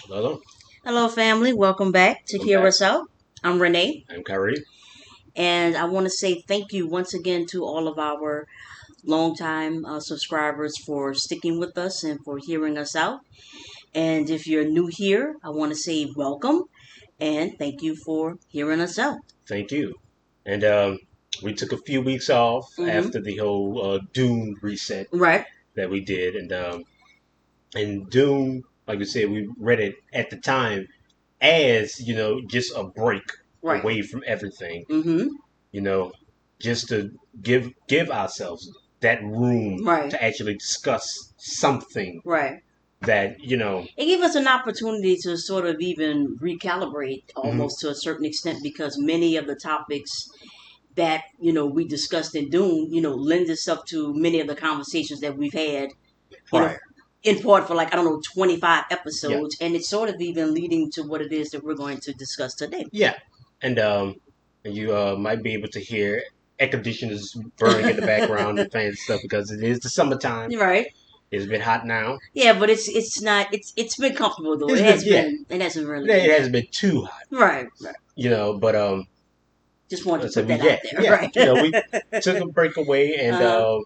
Hello, Hello, family. Welcome back to welcome Hear back. Us Out. I'm Renee, I'm Kyrie. and I want to say thank you once again to all of our longtime subscribers for sticking with us and for hearing us out. And if you're new here, I want to say welcome and thank you for hearing us out. Thank you. And we took a few weeks off Mm-hmm. after the whole Dune reset Right, that we did, and Dune, like we said, we read it at the time as just a break right. away from everything. Mm-hmm. You know, just to give ourselves that room Right, to actually discuss something right. that It gave us an opportunity to sort of even recalibrate mhm, almost to a certain extent because many of the topics that we discussed in Doom, lends itself to many of the conversations that we've had, you know, prior. in part for like I don't know 25 Yeah, episodes, and it's sort of even leading to what it is that we're going to discuss today. yeah, and you might be able to hear air conditioners burning in the background and fans and stuff because it is the summertime. Right? It's been hot now. Yeah, but it's not it's been comfortable though. It's been yeah, It hasn't really been it that hasn't been too hot, right. Right. but Just wanted to so put we that out there. Right. we took a break away and Uh-huh.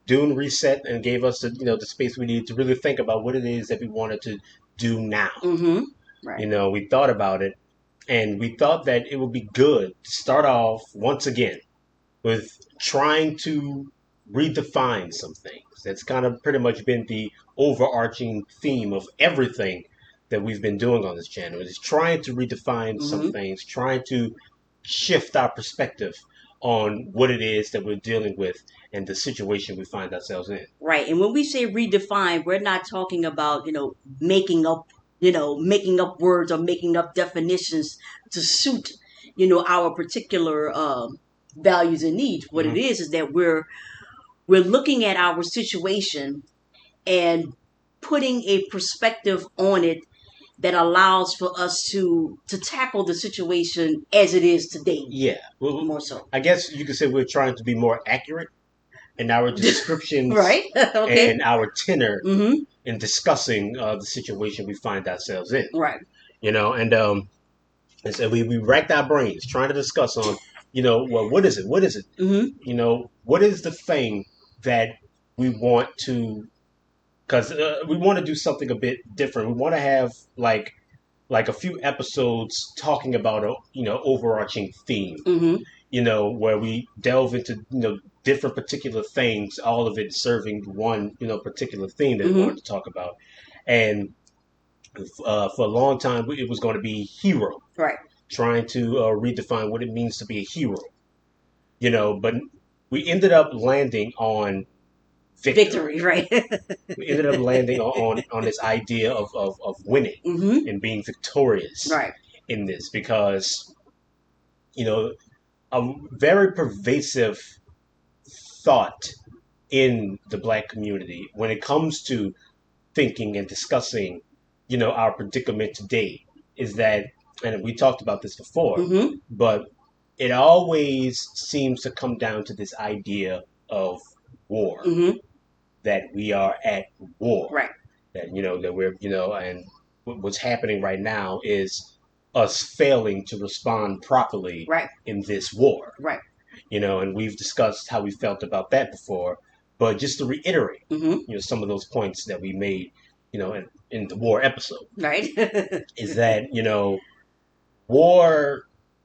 Dune reset and gave us the space we needed to really think about what it is that we wanted to do now. Mm-hmm. Right. We thought about it and we thought that it would be good to start off once again with trying to redefine some things. That's kind of pretty much been the overarching theme of everything that we've been doing on this channel. Is trying to redefine some Mm-hmm. things, trying to shift our perspective on what it is that we're dealing with and the situation we find ourselves in. Right. And when we say redefine, we're not talking about, making up, making up words or making up definitions to suit, our particular values and needs. What it Hmm. is that we're looking at our situation and putting a perspective on it that allows for us to tackle the situation as it is today, Yeah, well, more so. I guess you could say we're trying to be more accurate in our descriptions Right? Okay. and our tenor Mm-hmm. in discussing the situation we find ourselves in. Right. And so we racked our brains trying to discuss on, well, what is it? What is it? Mm-hmm. What is the thing that we want to? Because we want to do something a bit different. We want to have like a few episodes talking about a overarching theme. Mm-hmm. Where we delve into different particular things, all of it serving one particular theme that we Mm-hmm. wanted to talk about. And for a long time, it was going to be hero, Right. trying to redefine what it means to be a hero. But we ended up landing on victory. Victory. Right. We ended up landing on this idea of winning Mm-hmm. and being victorious Right. in this because you know a very pervasive thought in the black community when it comes to thinking and discussing our predicament today is that, and we talked about this before, Mm-hmm. but it always seems to come down to this idea of war, Mm-hmm. that we are at war, Right. that that we're and what's happening right now is us failing to respond properly Right. in this war. Right. And we've discussed how we felt about that before, but just to reiterate Mm-hmm. some of those points that we made in the war episode Right. is that war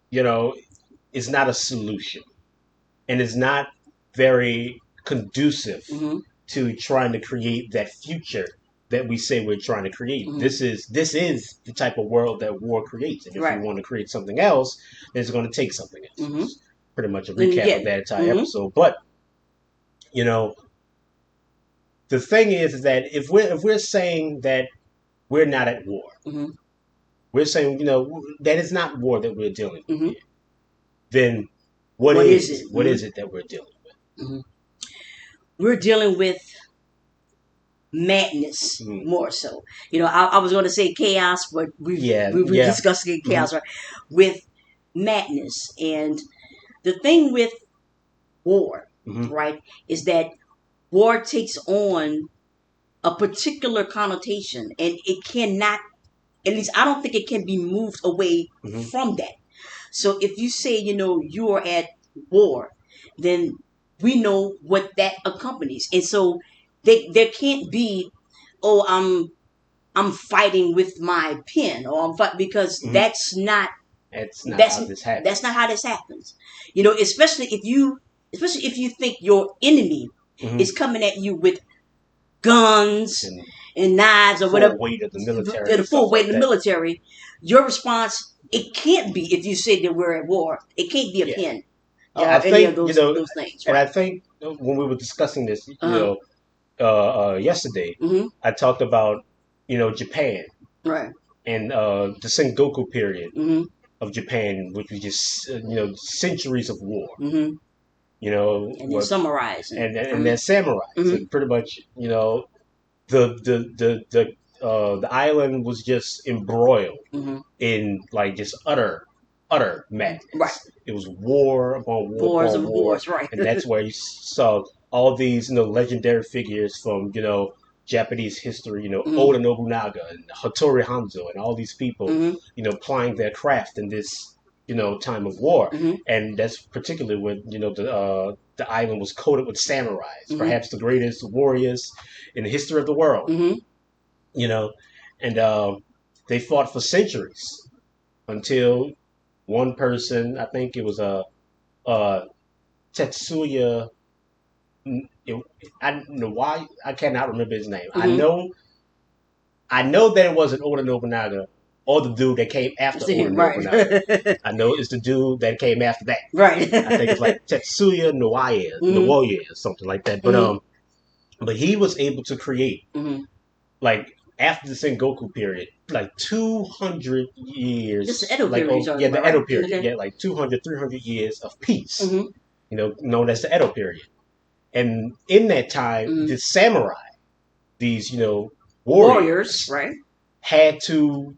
you know is not a solution and is not very conducive Mm-hmm. to trying to create that future that we say we're trying to create. Mm-hmm. This is the type of world that war creates, and if we Right. want to create something else, then it's going to take something else. Mm-hmm. It's pretty much a And recap yeah. of that entire Mm-hmm. episode. But you know, the thing is that if we're saying that we're not at war, Mm-hmm. we're saying that it's not war that we're dealing with Mm-hmm. here. Then what What is is it? what Mm-hmm. is it that we're dealing Mm-hmm. We're dealing with madness with? Mm. more so. I was going to say chaos, but Yeah, we yeah. discussed Hmm. chaos, right? With madness, and the thing with war, Hmm. right, is that war takes on a particular connotation, and it cannot At least I don't think it can be moved away Hmm. from that. So if you say, you are at war, then we know what that accompanies. And so there can't be, oh, I'm fighting with my pen, or I'm fight because Hmm. That's not that's how this that's not happens. how this happens. Especially if you think your enemy Hmm. is coming at you with guns And and knives or whatever, full weight of the military the and stuff full weight like of the that. military, your response, it can't be, if you say that we're at war, it can't be a Yeah. pen I or any of think, those things, and right? I think when we were discussing this, Uh-huh. yesterday, Mm-hmm. I talked about, Japan Right. and the Sengoku period Mm-hmm. of Japan, which was just, centuries of war, Mm-hmm. And then what summarizing. and Mm-hmm. then samurais, Mm-hmm. and pretty much, the island was just embroiled Mm-hmm. in like just utter Right. madness. It was war upon war Wars upon of war, wars, right? and that's where you saw all these, legendary figures from, Japanese history, Mm-hmm. Oda Nobunaga and Hattori Hanzo and all these people, Mm-hmm. plying their craft in this, time of war. Mm-hmm. And that's particularly when, the island was coated with samurais, Mm-hmm. perhaps the greatest warriors in the history of the world, Mm-hmm. you know, and they fought for centuries until one person, I think it was a Tetsuya. It, I know why I cannot remember his name. Mm-hmm. I know that it wasn't Oda Nobunaga or the dude that came after See, Oda right. Nobunaga. I know it's the dude that came after that. Right. I think it's like Tetsuya Mm-hmm. Naoya or something like that. Mm-hmm. But he was able to create, Mm-hmm. like, after the Sengoku period, like 200 This is years, Edo like, period oh you're talking yeah, about, the right? Edo period, Okay. yeah, like 200, 300 years of peace, Mm-hmm. known as the Edo period. And in that time, Mm-hmm. the samurai, these, Warriors, warriors, right? had to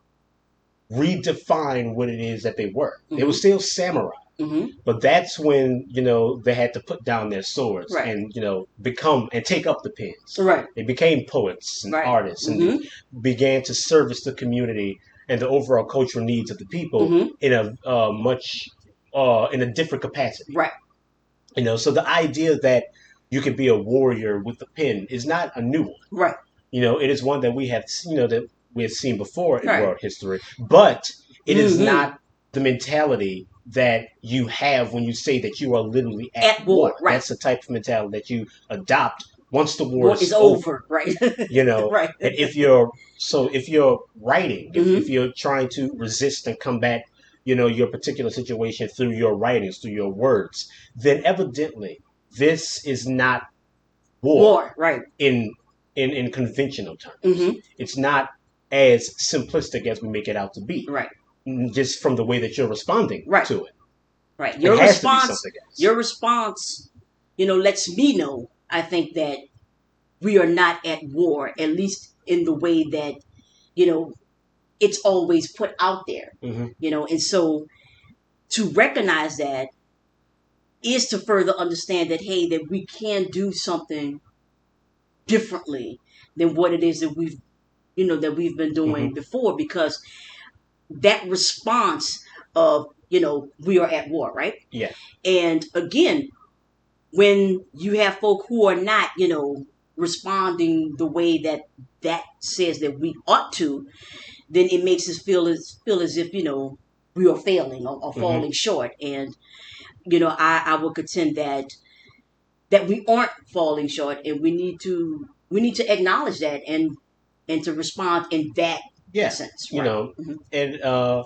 redefine what it is that they were. They were Mm-hmm. still samurai, Mm-hmm. but that's when, they had to put down their swords Right. and, become and take up the pens. Right. They became poets and Right. artists, and Mm-hmm. began to service the community and the overall cultural needs of the people Mm-hmm. in a much in a different capacity. Right. So the idea that you could be a warrior with the pen is not a new one. Right. It is one that we have seen before in Right. world history, but it is Mm-hmm. not the mentality that you have when you say that you are literally at At war. war, right? That's the type of mentality that you adopt once the war War is is over. over, right? You know, Right. and if you're writing, if Mm-hmm. you're trying to resist and combat, your particular situation through your writings, through your words, then evidently this is not war War, right? in in conventional terms. Mm-hmm. It's not as simplistic as we make it out to be, Right. just from the way that you're responding Right. to it. Right. It Your has to be response, something else. your response, lets me know. I think that we are not at war, at least in the way that you know it's always put out there. Hmm. And so to recognize that is to further understand that, hey, that we can do something differently than what it is that we've been Hmm. doing before, because that response of we are at war, right? Yeah. And again, when you have folk who are not responding the way that says that we ought to, then it makes us feel as if we are failing, or Hmm. falling short. And I will contend that we aren't falling short, and we need to acknowledge that, and to respond in that Yeah. sense, You right? know, Mm-hmm.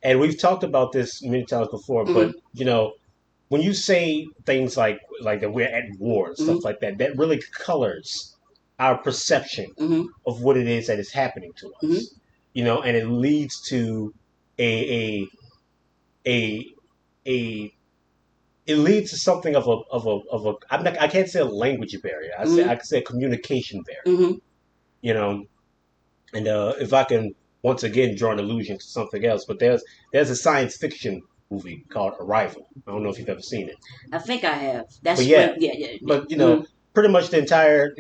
and we've talked about this many times before, Mm-hmm. but when you say things like that we're at war and Mm-hmm. stuff like that, that really colors our perception Mm-hmm. of what it is that is happening to Mm-hmm. us. And it leads to a a a it leads to something of a I can't say a language barrier. I Mm-hmm. can say a communication barrier. Mm-hmm. You know, and if I can once again draw an allusion to something else, but there's a science fiction movie called Arrival. I don't know if you've ever seen it, I think I have. but That's yeah, when, yeah, yeah, yeah. but Mm-hmm. pretty much the entire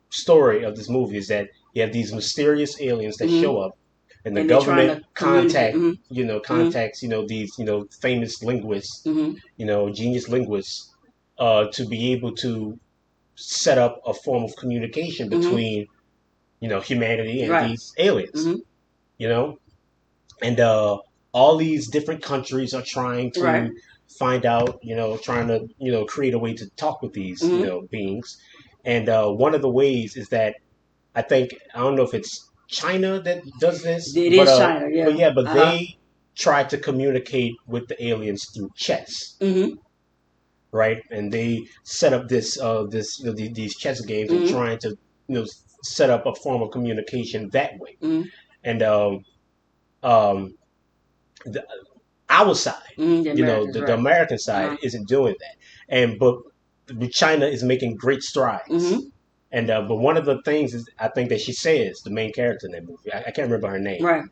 story of this movie is that You have these mysterious aliens that Mm-hmm. show up, and the And they're trying government to communicate. Mm-hmm. Mm-hmm. contacts these famous linguists, Mm-hmm. genius linguists, to be able to set up a form of communication Mm-hmm. between humanity and Right. these aliens. Mm-hmm. You know, and all these different countries are trying Right. to find out, trying to create a way to talk with these Mm-hmm. beings. And one of the ways is that I don't know if it's China that does this, It is China. but Yeah. yeah, but Uh-huh. they try to communicate with the aliens through chess, Mm-hmm. right? And they set up these chess games and Mm-hmm. trying to set up a form of communication that way. Mm-hmm. And um, the, our side, Mm-hmm. The Americans. the Right. American side Uh-huh. isn't doing that, but China is making great strides. Mm-hmm. And but one of the things is I think that she says, the main character in that movie, I can't remember her name, Right.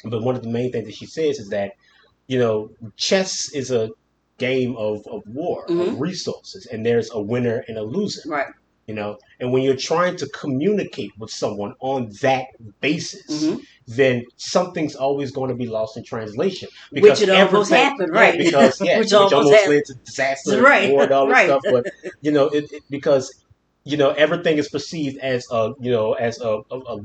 but one of the main things that she says is that chess is a game of war, of Mm-hmm. resources, and there's a winner and a loser. Right. And when you're trying to communicate with someone on that basis, Mm-hmm. then something's always going to be lost in translation Which because it almost everything, happened. yeah, Right. Which which almost almost happened. led to disaster and Right. war and all this Right. stuff. But because everything is perceived as a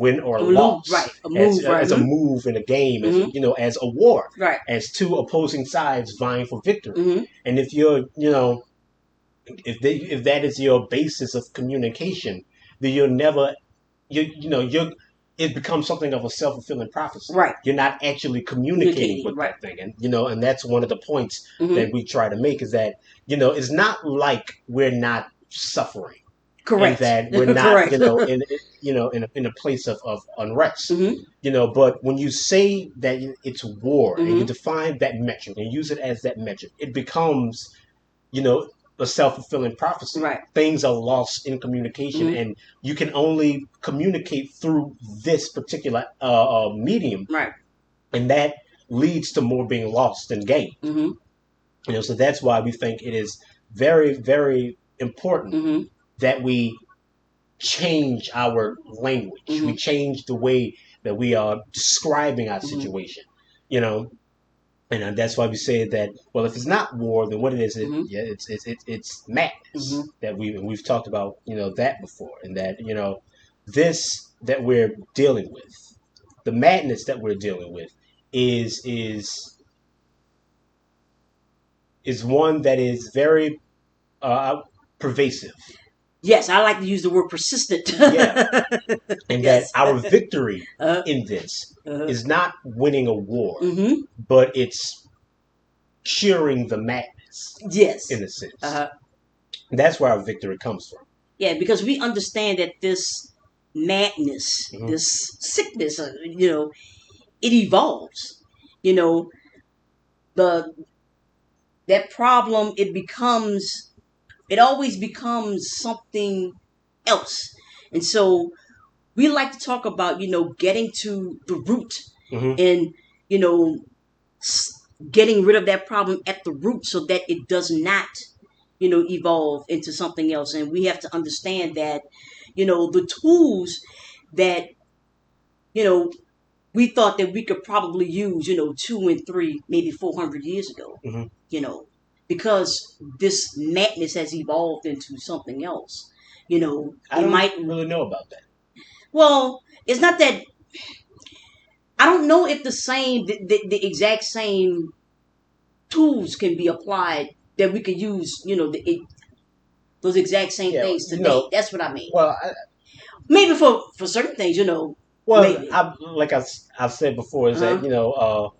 win or a Right. loss, A move. Right. as a Mm-hmm. move in a game, as Mm-hmm. as a war, Right. as two opposing sides vying for victory. Mm-hmm. And if you're if that is your basis of communication, then you'll never you're it becomes something of a self-fulfilling prophecy. Right. You're not actually communicating Communicating. with Right. that thing, and and that's one of the points Mm-hmm. that we try to make is that it's not like we're not suffering, and Correct. that we're not Correct. in a place of unrest. Mm-hmm. But when you say that it's war and you Mm-hmm. define that metric and use it as that metric, it becomes you know, a self fulfilling prophecy. Right. Things are lost in communication, Mm-hmm. and you can only communicate through this particular medium, Right. and that leads to more being lost than gained. Mm-hmm. So that's why we think it is very, very important Mm-hmm. that we change our language. We Mm-hmm. change the way that we are describing our Mm-hmm. situation. You know, and that's why we say that. Well, if it's not war, then what it is? Mm-hmm. Yeah, it's madness Mm-hmm. that we've talked about. That before, and that this that we're dealing with, the madness that we're dealing with, is one that is very pervasive. Yes, I like to use the word persistent. Yeah, and that Yes. our victory Uh, in this uh, is not winning a war, mm-hmm. but it's curing the madness Yes. in a sense. Uh-huh. That's where our victory comes from. Yeah, because we understand that this madness, Mm-hmm. this sickness, it evolves. You know, the that problem it always becomes something else, and so we like to talk about getting to the root Mm-hmm. and you know getting rid of that problem at the root so that it does not evolve into something else. And we have to understand that the tools that you know we thought that we could probably use 2 and 3 maybe 400 years ago, Mm-hmm. you know because this madness has evolved into something else. I it don't might really know about that. well it's not that I don't know if the exact same tools can be applied that we could use, those exact same Yeah, things today. That's what I mean. well, Maybe for certain things, maybe. like I've said before, is that Uh-huh.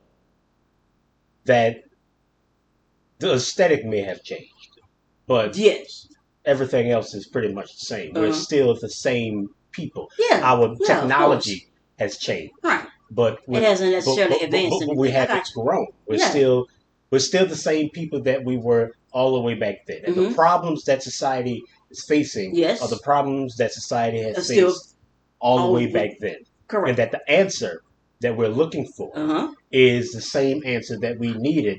that the aesthetic may have changed, but Yes. everything else is pretty much the same. We're Uh-huh. still the same people. Yeah. Our Yeah, of course. technology has changed, Right. but It hasn't necessarily advanced but we anything. I got haven't grown. Yeah. We're still the same people that we were all the way back then. And the Mm-hmm. problems that society is facing Yes. are the problems that society has Still faced all the all way the- back then. And correct. that the answer that we're looking for Uh-huh. is the same answer that we needed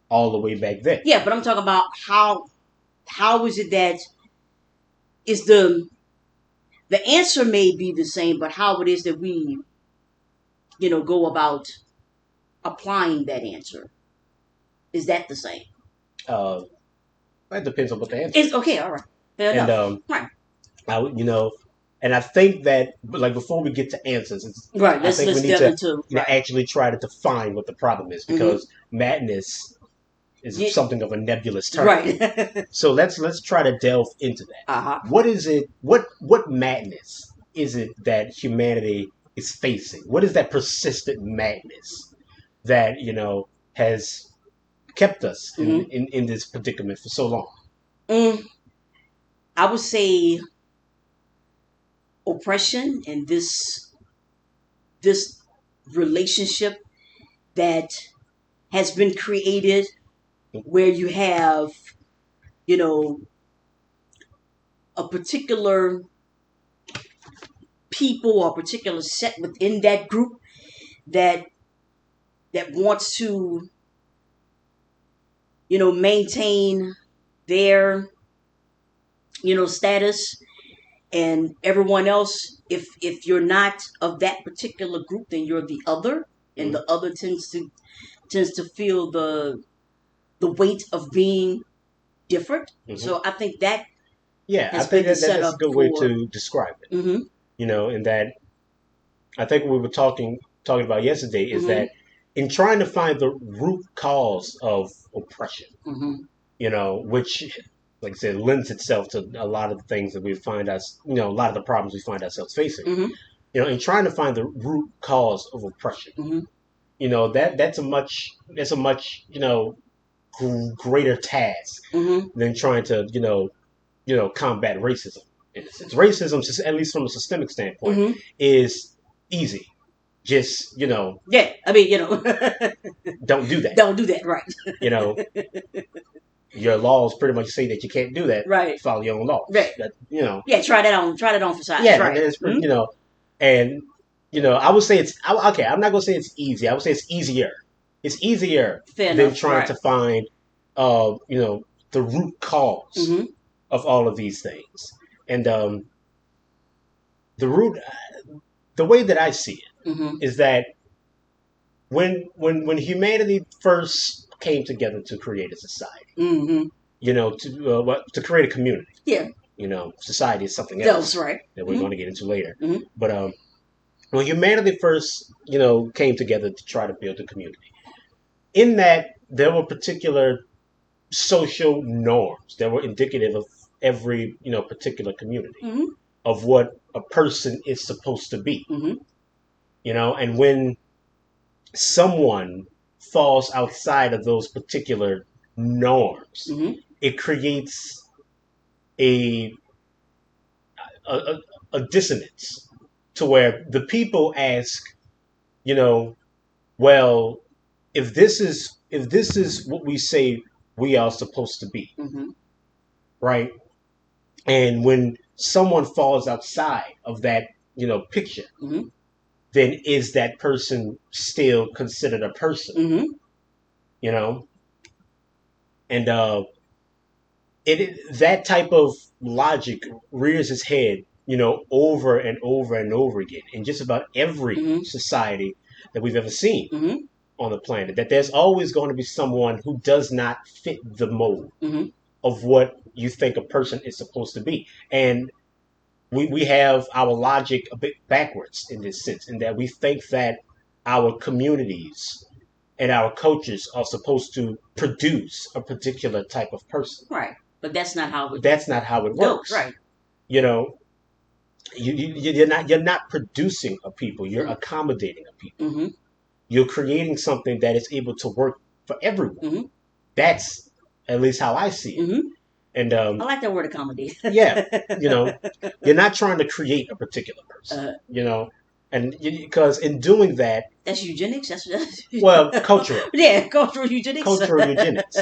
all the way back then. Yeah, but I'm talking about how is it that is the The answer may be the same, but how it is that we, go about applying that answer, is that the same? Uh, that depends on what the answer It's is. okay. All right. Fair And enough. Right. and I think that, like, before we get to answers, Right. I Let's think we let's need delve to, into right. actually try to define what the problem is, Mm-hmm. because madness is Yeah, something of a nebulous term. right. So let's try to delve into that. Uh-huh. What is it? What madness is it that humanity is facing? What is that persistent madness that has kept us in Mm-hmm. in this predicament for so long? Mm, I would say oppression and this relationship that has been created where you have, you know, a particular people or a particular set within that group that wants to, maintain their, status, and everyone else, if you're not of that particular group, then you're the other, and Mm-hmm. the other tends to feel the weight of being different. Mm-hmm. So I think that Yeah, I has think been the that's a setup good way for. to describe it. Mm-hmm. In that, I think what we were talking about yesterday is Mm-hmm. that, in trying to find the root cause of oppression, Mm-hmm. which, like I said, lends itself to a lot of the things that we find us, a lot of the problems we find ourselves facing. Mm-hmm. In trying to find the root cause of oppression, Mm-hmm. that's a much greater task Mm-hmm. than trying to combat racism. In a sense, racism, at least from a systemic standpoint, Mm-hmm. is easy. Just Yeah, I mean, don't do that. don't do that, right? You know, your laws pretty much say that you can't do that. Right, Follow your own laws. right. That Yeah, try that on for size, yeah, and right? it's Mm-hmm. and I would say okay. I'm not gonna say it's easy. I would say it's easier. It's easier Fair than enough, trying right? to find, uh, you know, the root cause Mm-hmm. of all of these things. And the root, the way that I see it Mm-hmm. is that when humanity first came together to create a society, Mm-hmm. to create a community. Yeah, Society is something that's else right. that we're Mm-hmm. going to get into later. Mm-hmm. But when humanity first, came together to try to build a community, in that there were particular social norms that were indicative of every, particular community, Mm-hmm. of what a person is supposed to be. Mm-hmm. And when someone falls outside of those particular norms, Mm-hmm. it creates a a, a dissonance, to where the people ask, you know, well, if this is what we say we are supposed to be, Mm-hmm. right? And when someone falls outside of that, picture, Mm-hmm. then is that person still considered a person? Mm-hmm. You know, and that type of logic rears its head, over and over and over again in just about every Mm-hmm. society that we've ever seen Mm-hmm. on the planet. That there's always going to be someone who does not fit the mold Mm-hmm. of what you think a person is supposed to be. And we have our logic a bit backwards in this sense, in that we think that our communities and our cultures are supposed to produce a particular type of person. Right, but that's not how it That's not how it goes. works. Right. You know, you're not producing a people. You're accommodating a people. Mm-hmm. You're creating something that is able to work for everyone. Mm-hmm. That's at least how I see it. Mm-hmm. And I like that word accommodate. yeah, you're not trying to create a particular person. And because in doing that, That's eugenics. That's well, cultural, yeah, cultural eugenics. cultural eugenics.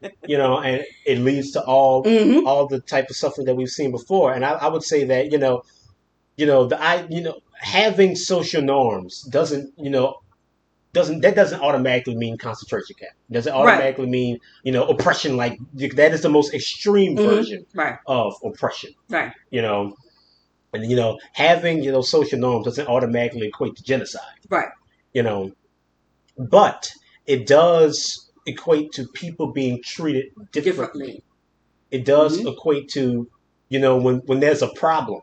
And it leads to all Mm-hmm. all the type of suffering that we've seen before. And I would say that having social norms doesn't automatically mean concentration camp. Doesn't Right. automatically mean oppression. Like, that is the most extreme Mm-hmm. version Right. of oppression. Right. You know, And having social norms doesn't automatically equate to genocide. Right. You know, but it does equate to people being treated differently. It does Mhm. equate to when there's a problem,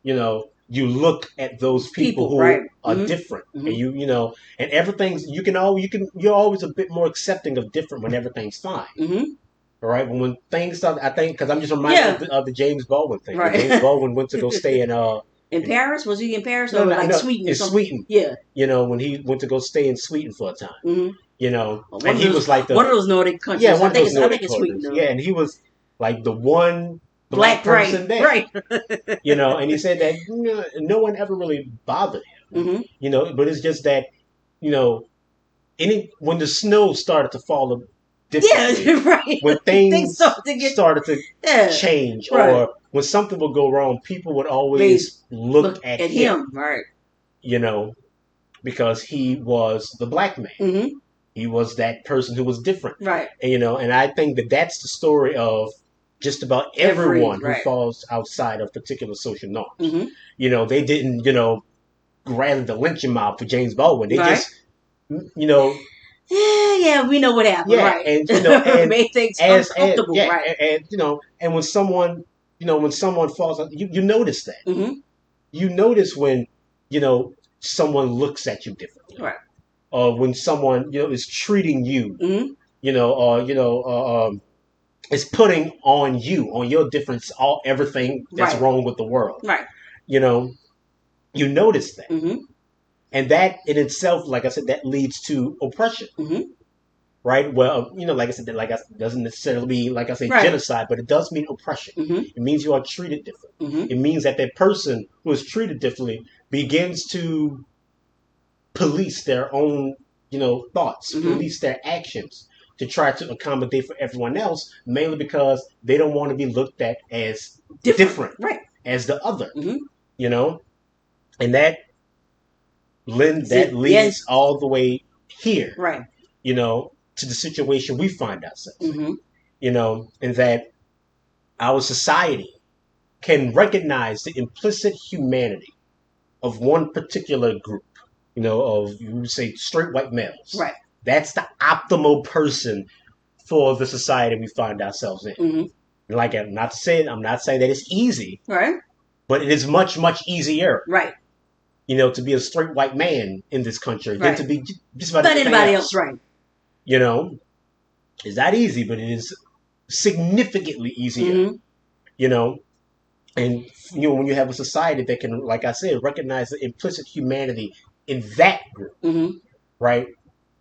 you look at those people People. Right. who are different, and Mhm. and everything's you're always a bit more accepting of different when everything's fine. Mhm. All right, but when things start, I think, because I'm just reminded Yeah. of the James Baldwin thing. When James Right. Baldwin went to go stay In in Paris? Was he in Paris no, or no, like no, Sweden or in something? Sweden. Yeah. When he went to go stay in Sweden for a time. Mhm. And he was like One of those Nordic yeah, countries. one of those I think Nordic it's Sweden countries. though. Yeah, and he was like the one black Black. Right. person there. Right. And he said that no one ever really bothered him. Mhm. But it's just that you know when the snow started to fall differently, Yeah. Right. when Things things start to get. started to Yeah. change, Right. or when something would go wrong, people would They always look look at at him, him. Right. you know, because he was the black man. Mhm. He was that person who was different. Right. And I think that that's the story of just about Every. everyone who Right. falls outside of particular social norms. Mhm. They didn't, grab the lynching mob for James Baldwin. They Right. just, you know, Yeah. Yeah. We know what happened. yeah, Right. and and Made things as uncomfortable. yeah, Right. and when someone falls, you notice that. Mhm. You notice when you know someone looks at you differently, Right. or when someone is treating you, Mhm. or is putting on your difference, all everything that's Right. wrong with the world. Right. You know, you notice that, Mhm. and that in itself, like I said, that leads to oppression. Mhm. Right. Well, like I said, doesn't necessarily mean, like I say, Right. genocide, but it does mean oppression. Mhm. It means you are treated different. Mhm. It means that person who is treated differently begins to police their own, thoughts, Mhm. police their actions to try to accommodate for everyone else, mainly because they don't want to be looked at as Different. different Right. as the other. Mhm. You know, and that See. Yes. leads all the way here. Right. To the situation we find ourselves in. Mhm. And that our society can recognize the implicit humanity of one particular group, of you would say straight white males. Right. That's the optimal person for the society we find ourselves in. Mhm. Like I'm not saying that it's easy, Right. but it is much, much easier, Right. to be a straight white man in this country than to Right. be just about Not anything anybody else. else. Right. You know, it's not easy, but it is significantly easier. Mhm. You know, and when you have a society that can, like I said, recognize the implicit humanity in that group, Mhm. right?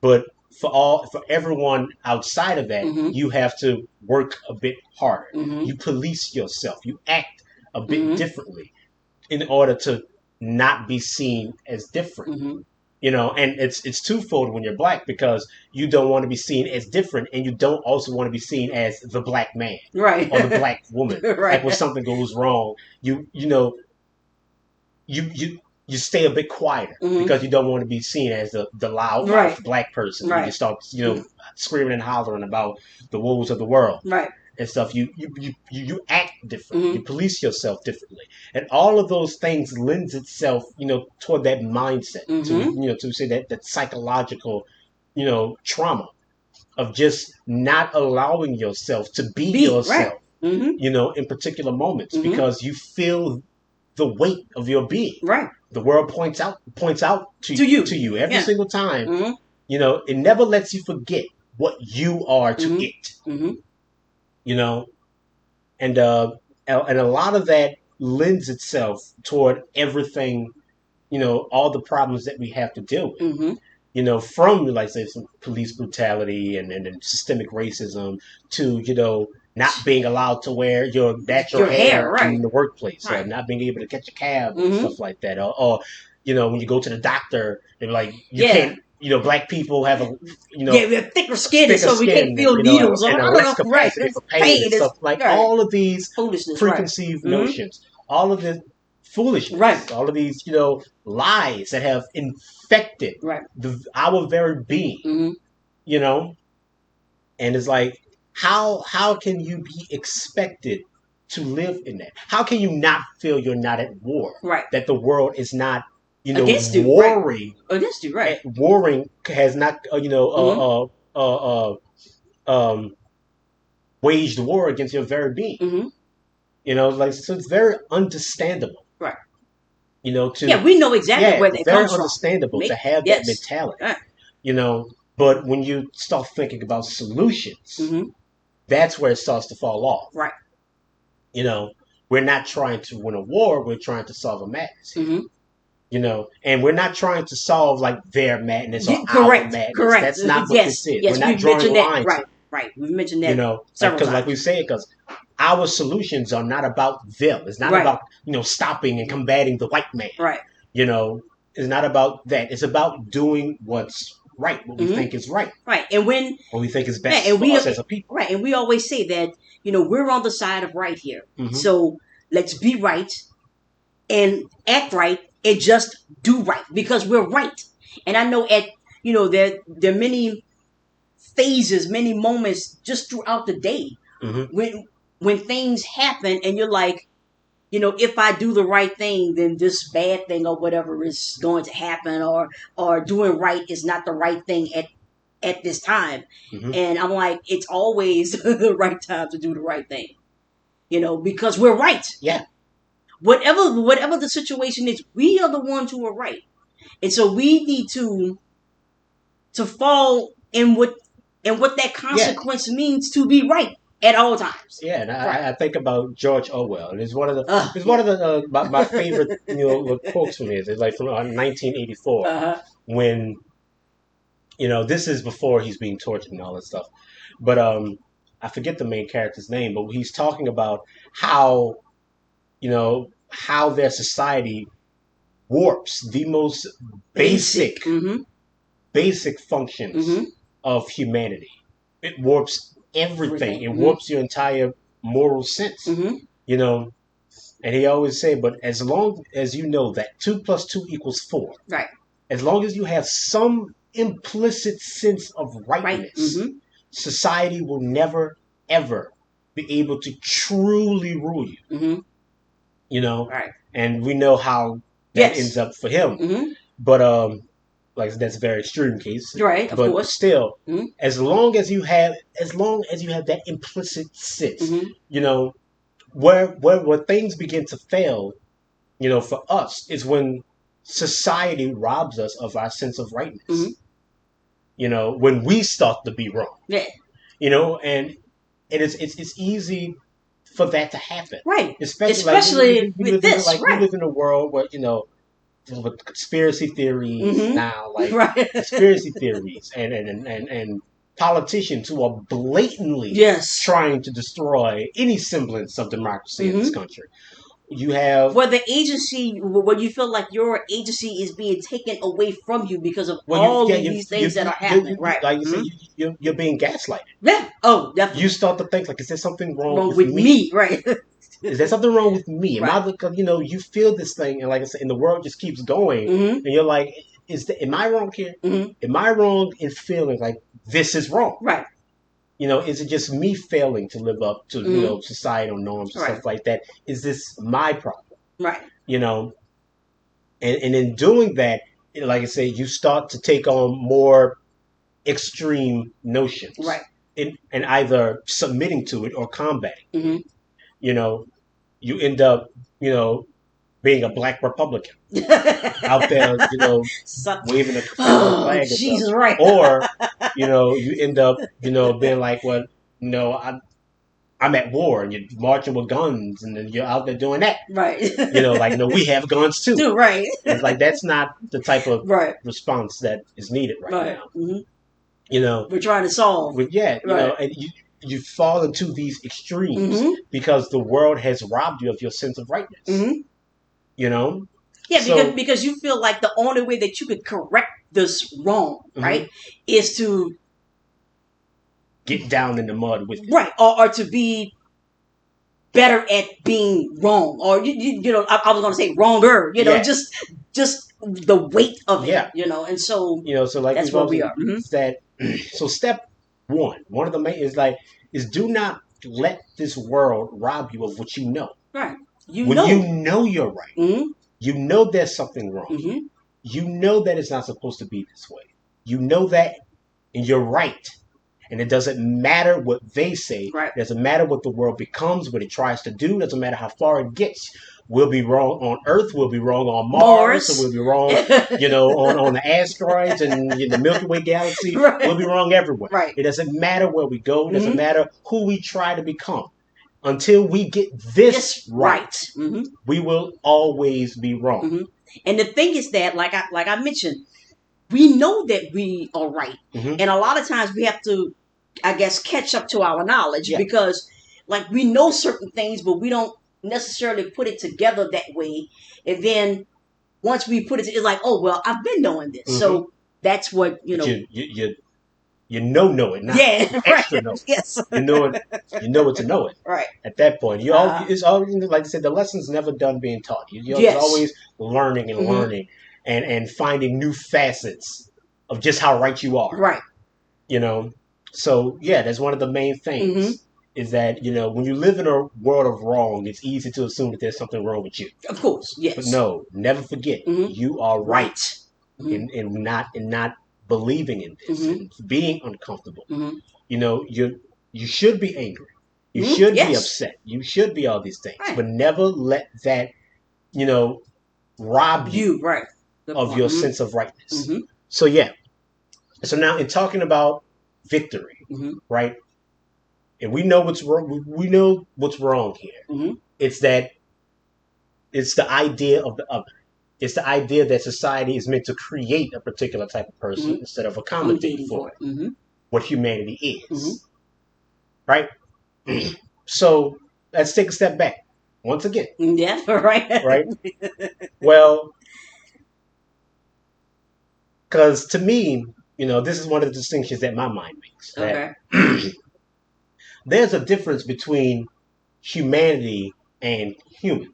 But for everyone outside of that, Mhm. you have to work a bit harder. Mhm. You police yourself. You act a bit Mhm. differently in order to not be seen as different. Mhm. And it's twofold when you're black, because you don't want to be seen as different, and you don't also want to be seen as the black man Right. or the black woman. Like when Right. something goes wrong, you stay a bit quieter Mhm. because you don't want to be seen as the Right. loudmouth black person. And you Right. start screaming and hollering about the woes of the world Right. and stuff. You act different. You Mhm. police yourself differently, and all of those things lends itself toward that mindset, to Mhm. to say that psychological trauma of just not allowing yourself to be Be right. yourself Mhm. in particular moments, Mhm. because you feel the weight of your being. Right. The world points out to To you. to you every Yeah. single time. Mhm. It never lets you forget what you are to Mhm. it. Mhm. You know, and a lot of that lends itself toward everything. All the problems that we have to deal with. Mhm. From, like, say, some police brutality and systemic racism to not being allowed to wear your natural Your hair. hair Right. in the workplace, or Right. not being able to catch a cab and Mhm. stuff like that, or when you go to the doctor, they're like, you Yeah. can't. Black people have Yeah. We have thicker skin, and thicker so we can't skin, feel needles. Or and I a don't less know. Right. capacity It's for pain pain. and It's stuff, like right. all of these Foolishness. Right. preconceived Mhm. notions, all of this Right. foolishness, all of these lies that have infected Right. our very being. Mhm. You know, and it's like, how can you be expected to live in that? How can you not feel you're not at war? Right. That the world is not, Against you, right? warring. Against you, right? Warring has not, Mm-hmm. um, waged war against your very being. Mm-hmm. Like, so it's very understandable. Right. To Yeah, we know exactly where that very comes from. understandable to have that Yes. mentality. Right. But when you start thinking about solutions, Mm-hmm. that's where it starts to fall off. Right. You know, we're not trying to win a war; we're trying to solve a madness here. Mm-hmm. And we're not trying to solve like their madness or our Correct. madness. Correct. That's not what Yes. this is. We're Yes. not We've drawing mentioned that. lines Right. here. Right. We've mentioned that several Because like times. we say, because our solutions are not about them. It's not Right. about stopping and combating the white man. Right. It's not about that. It's about doing what's right, what we Mm-hmm. think is right, Right. And when what we think is best and for we us as a people. right, and we always say that we're on the side of right here. Mm-hmm. So let's be right and act right and just do right because we're right. And I know there are many phases, many moments just throughout the day Mm-hmm. when things happen and you're like, if I do the right thing, then this bad thing or whatever is going to happen, or doing right is not the right thing at this time. Mm-hmm. And I'm like, it's always the right time to do the right thing, because we're right. Yeah. Whatever the situation is, we are the ones who are right, and so we need to fall in what that consequence means to be right at all times. Yeah, and Right. I think about George Orwell, and it's one of the my favorite quotes from his. It's like from 1984 Uh-huh. when this is before he's being tortured and all that stuff. But I forget the main character's name, but he's talking about how how their society warps the most basic Mm-hmm. basic functions Mm-hmm. of humanity. It warps everything. It Mm-hmm. warps your entire moral sense. Mm-hmm. You know, and he always say, but as long as you know that 2 + 2 = 4, Right. as long as you have some implicit sense of Right. rightness, Mm-hmm. society will never ever be able to truly rule you. Mm-hmm. Right. And we know how that ends up for him. Mm-hmm. But like that's a very extreme case. Right. Of but course. still, Mm-hmm. as long as you have that implicit sense, Mm-hmm. where things begin to fail, for us is when society robs us of our sense of rightness. Mm-hmm. When we start to be wrong. Yeah. And it's easy for that to happen. Right. Especially with this. We Right. live in a world where with conspiracy theories Mm-hmm. now, like Right. conspiracy theories and politicians who are blatantly Yes. trying to destroy any semblance of democracy in this Mm-hmm. country. You have Where you feel like your agency is being taken away from you because of these things that are happening. Right. Like you said, you're being gaslighted. Yeah. Oh, definitely. You start to think like, is there something wrong Wrong with with me? me? Right. Is there something wrong with me? Am I Right. because you feel this thing, and like I said, and the world just keeps going, Mm-hmm. and you're like, am I wrong here? Mm-hmm. Am I wrong in feeling like this is wrong? Right. Is it just me failing to live up to Mm-hmm. societal norms and Right. stuff like that? Is this my problem? Right. And in doing that, like I say, you start to take on more extreme notions, Right. and either submitting to it or combating. Mm-hmm. You end up, being a black Republican out there, waving a Confederate flag or Jesus, something. right. Or, you end up, being like, well, I'm at war, and you're marching with guns, and then you're out there doing that. Right. Like, no, we have guns too. Too, right. It's like that's not the type of Right. response that is needed right now. Mm-hmm. We're trying to solve. And you fall into these extremes Mm-hmm. because the world has robbed you of your sense of rightness. Mm-hmm. Yeah, So- because you feel like the only way that you could correct this wrong, right, is to get down in the mud with it. right or to be better at being wrong, or I was going to say wronger, Yeah. just the weight of Yeah. it, and so So like that's we've where also we are. said. So step one of the main is do not let this world rob you of what you know. Right. When you know you're right, Mm-hmm. you know there's something wrong. Mm-hmm. You know that it's not supposed to be this way. You know that, and you're right. And it doesn't matter what they say. Right. It doesn't matter what the world becomes, what it tries to do. It doesn't matter how far it gets. We'll be wrong on Earth. We'll be wrong on Mars. So we'll be wrong, on the asteroids and the Milky Way galaxy. Right. We'll be wrong everywhere. Right. It doesn't matter where we go. It doesn't matter who we try to become. Until we get this right, mm-hmm. we will always be wrong. Mm-hmm. And the thing is that, like I mentioned, we know that we are right. Mm-hmm. And a lot of times we have to, I guess, catch up to our knowledge because, like, we know certain things, but we don't necessarily put it together that way. And then once we put it, it's like, oh, well, I've been knowing this. Mm-hmm. So that's what, You know it, not extra know it. Yes. You know it to know it. Right. At that point, it's always, like I said, the lesson's never done being taught. You're always learning and learning and finding new facets of just how right you are. Right. So that's one of the main things is that, when you live in a world of wrong, it's easy to assume that there's something wrong with you. Of course, yes. But no, never forget, you are right in not believing in this and being uncomfortable. You should be angry. You should be upset. You should be all these things. Right. But never let that, rob you of your sense of rightness. So now in talking about victory, right? And we know what's wrong. We know what's wrong here. It's the idea of the other. It's the idea that society is meant to create a particular type of person instead of accommodating for it. What humanity is. Right? So let's take a step back. Once again. Yeah, right. Right? Well, because to me, this is one of the distinctions that my mind makes. Okay. There's a difference between humanity and human.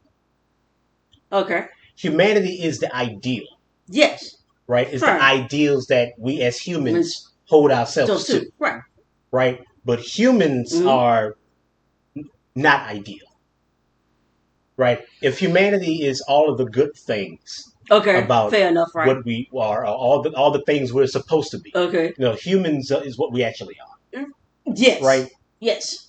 Okay. Humanity is the ideal. Yes. Right? It's the ideals that we as humans hold ourselves to. Right. Right? But humans are not ideal. Right? If humanity is all of the good things about fair enough, right. what we are, all the things we're supposed to be. Okay. Humans is what we actually are. Yes. Right? Yes.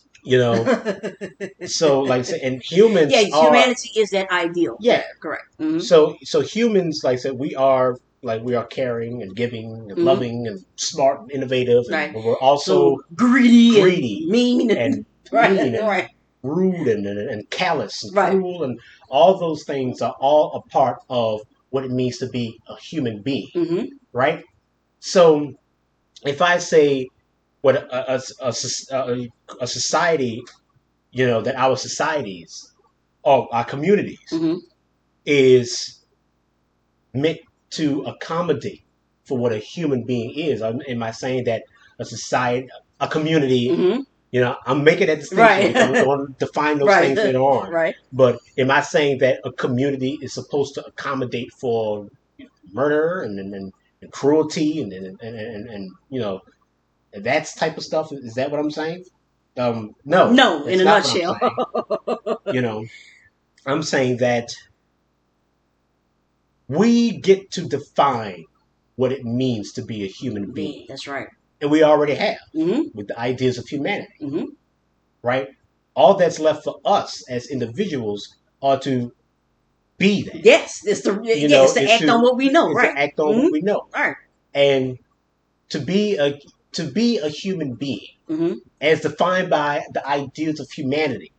So like I said, and humans humanity is that ideal. Yeah. Correct. So humans, like I said, we are caring and giving and loving and smart and innovative, and we're also greedy and mean and rude and callous and cruel, and all those things are all a part of what it means to be a human being, right? So if I say what a society, that our societies or our communities is meant to accommodate for what a human being is. Am I saying that a society, a community, I'm making that distinction. I don't want to define those things later on. Right. But am I saying that a community is supposed to accommodate for murder and cruelty and that type of stuff? Is that what I'm saying? No. No, in a nutshell. I'm saying that we get to define what it means to be a human being. That's right. And we already have with the ideas of humanity. Right? All that's left for us as individuals are to be that. Yes, it's to act on what we know. Right. To act on what we know. Right. And to be a human being, as defined by the ideals of humanity,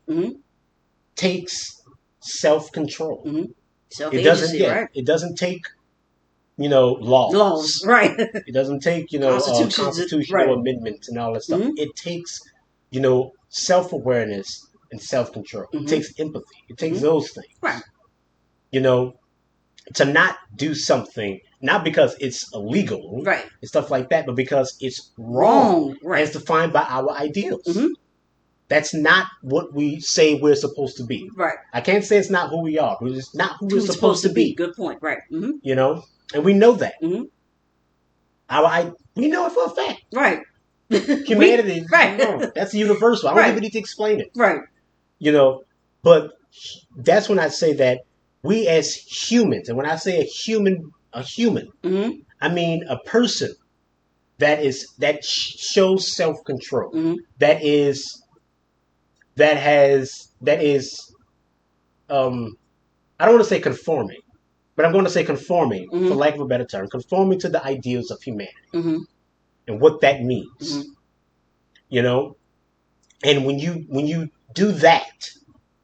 takes self-control. It doesn't take, laws. Laws, right. It doesn't take, constitutional amendments and all that stuff. It takes, self-awareness and self-control. It takes empathy. It takes those things. Right. To not do something, not because it's illegal and stuff like that, but because it's wrong as defined by our ideals. That's not what we say we're supposed to be. Right. I can't say it's not who we are. We're just not who we're supposed to be. Good point. Right. And we know that. We know it for a fact. Right. Humanity, Right. no, that's universal. I don't Right. even need to explain it. Right. You know, but that's when I say that we as humans, and when I say a human, Mm-hmm. I mean a person that shows self control, Mm-hmm. that is that is I don't want to say conforming, but I'm going to say conforming for Mm-hmm. lack of a better term, conforming to the ideals of humanity Mm-hmm. and what that means. Mm-hmm. You know, and when you do that,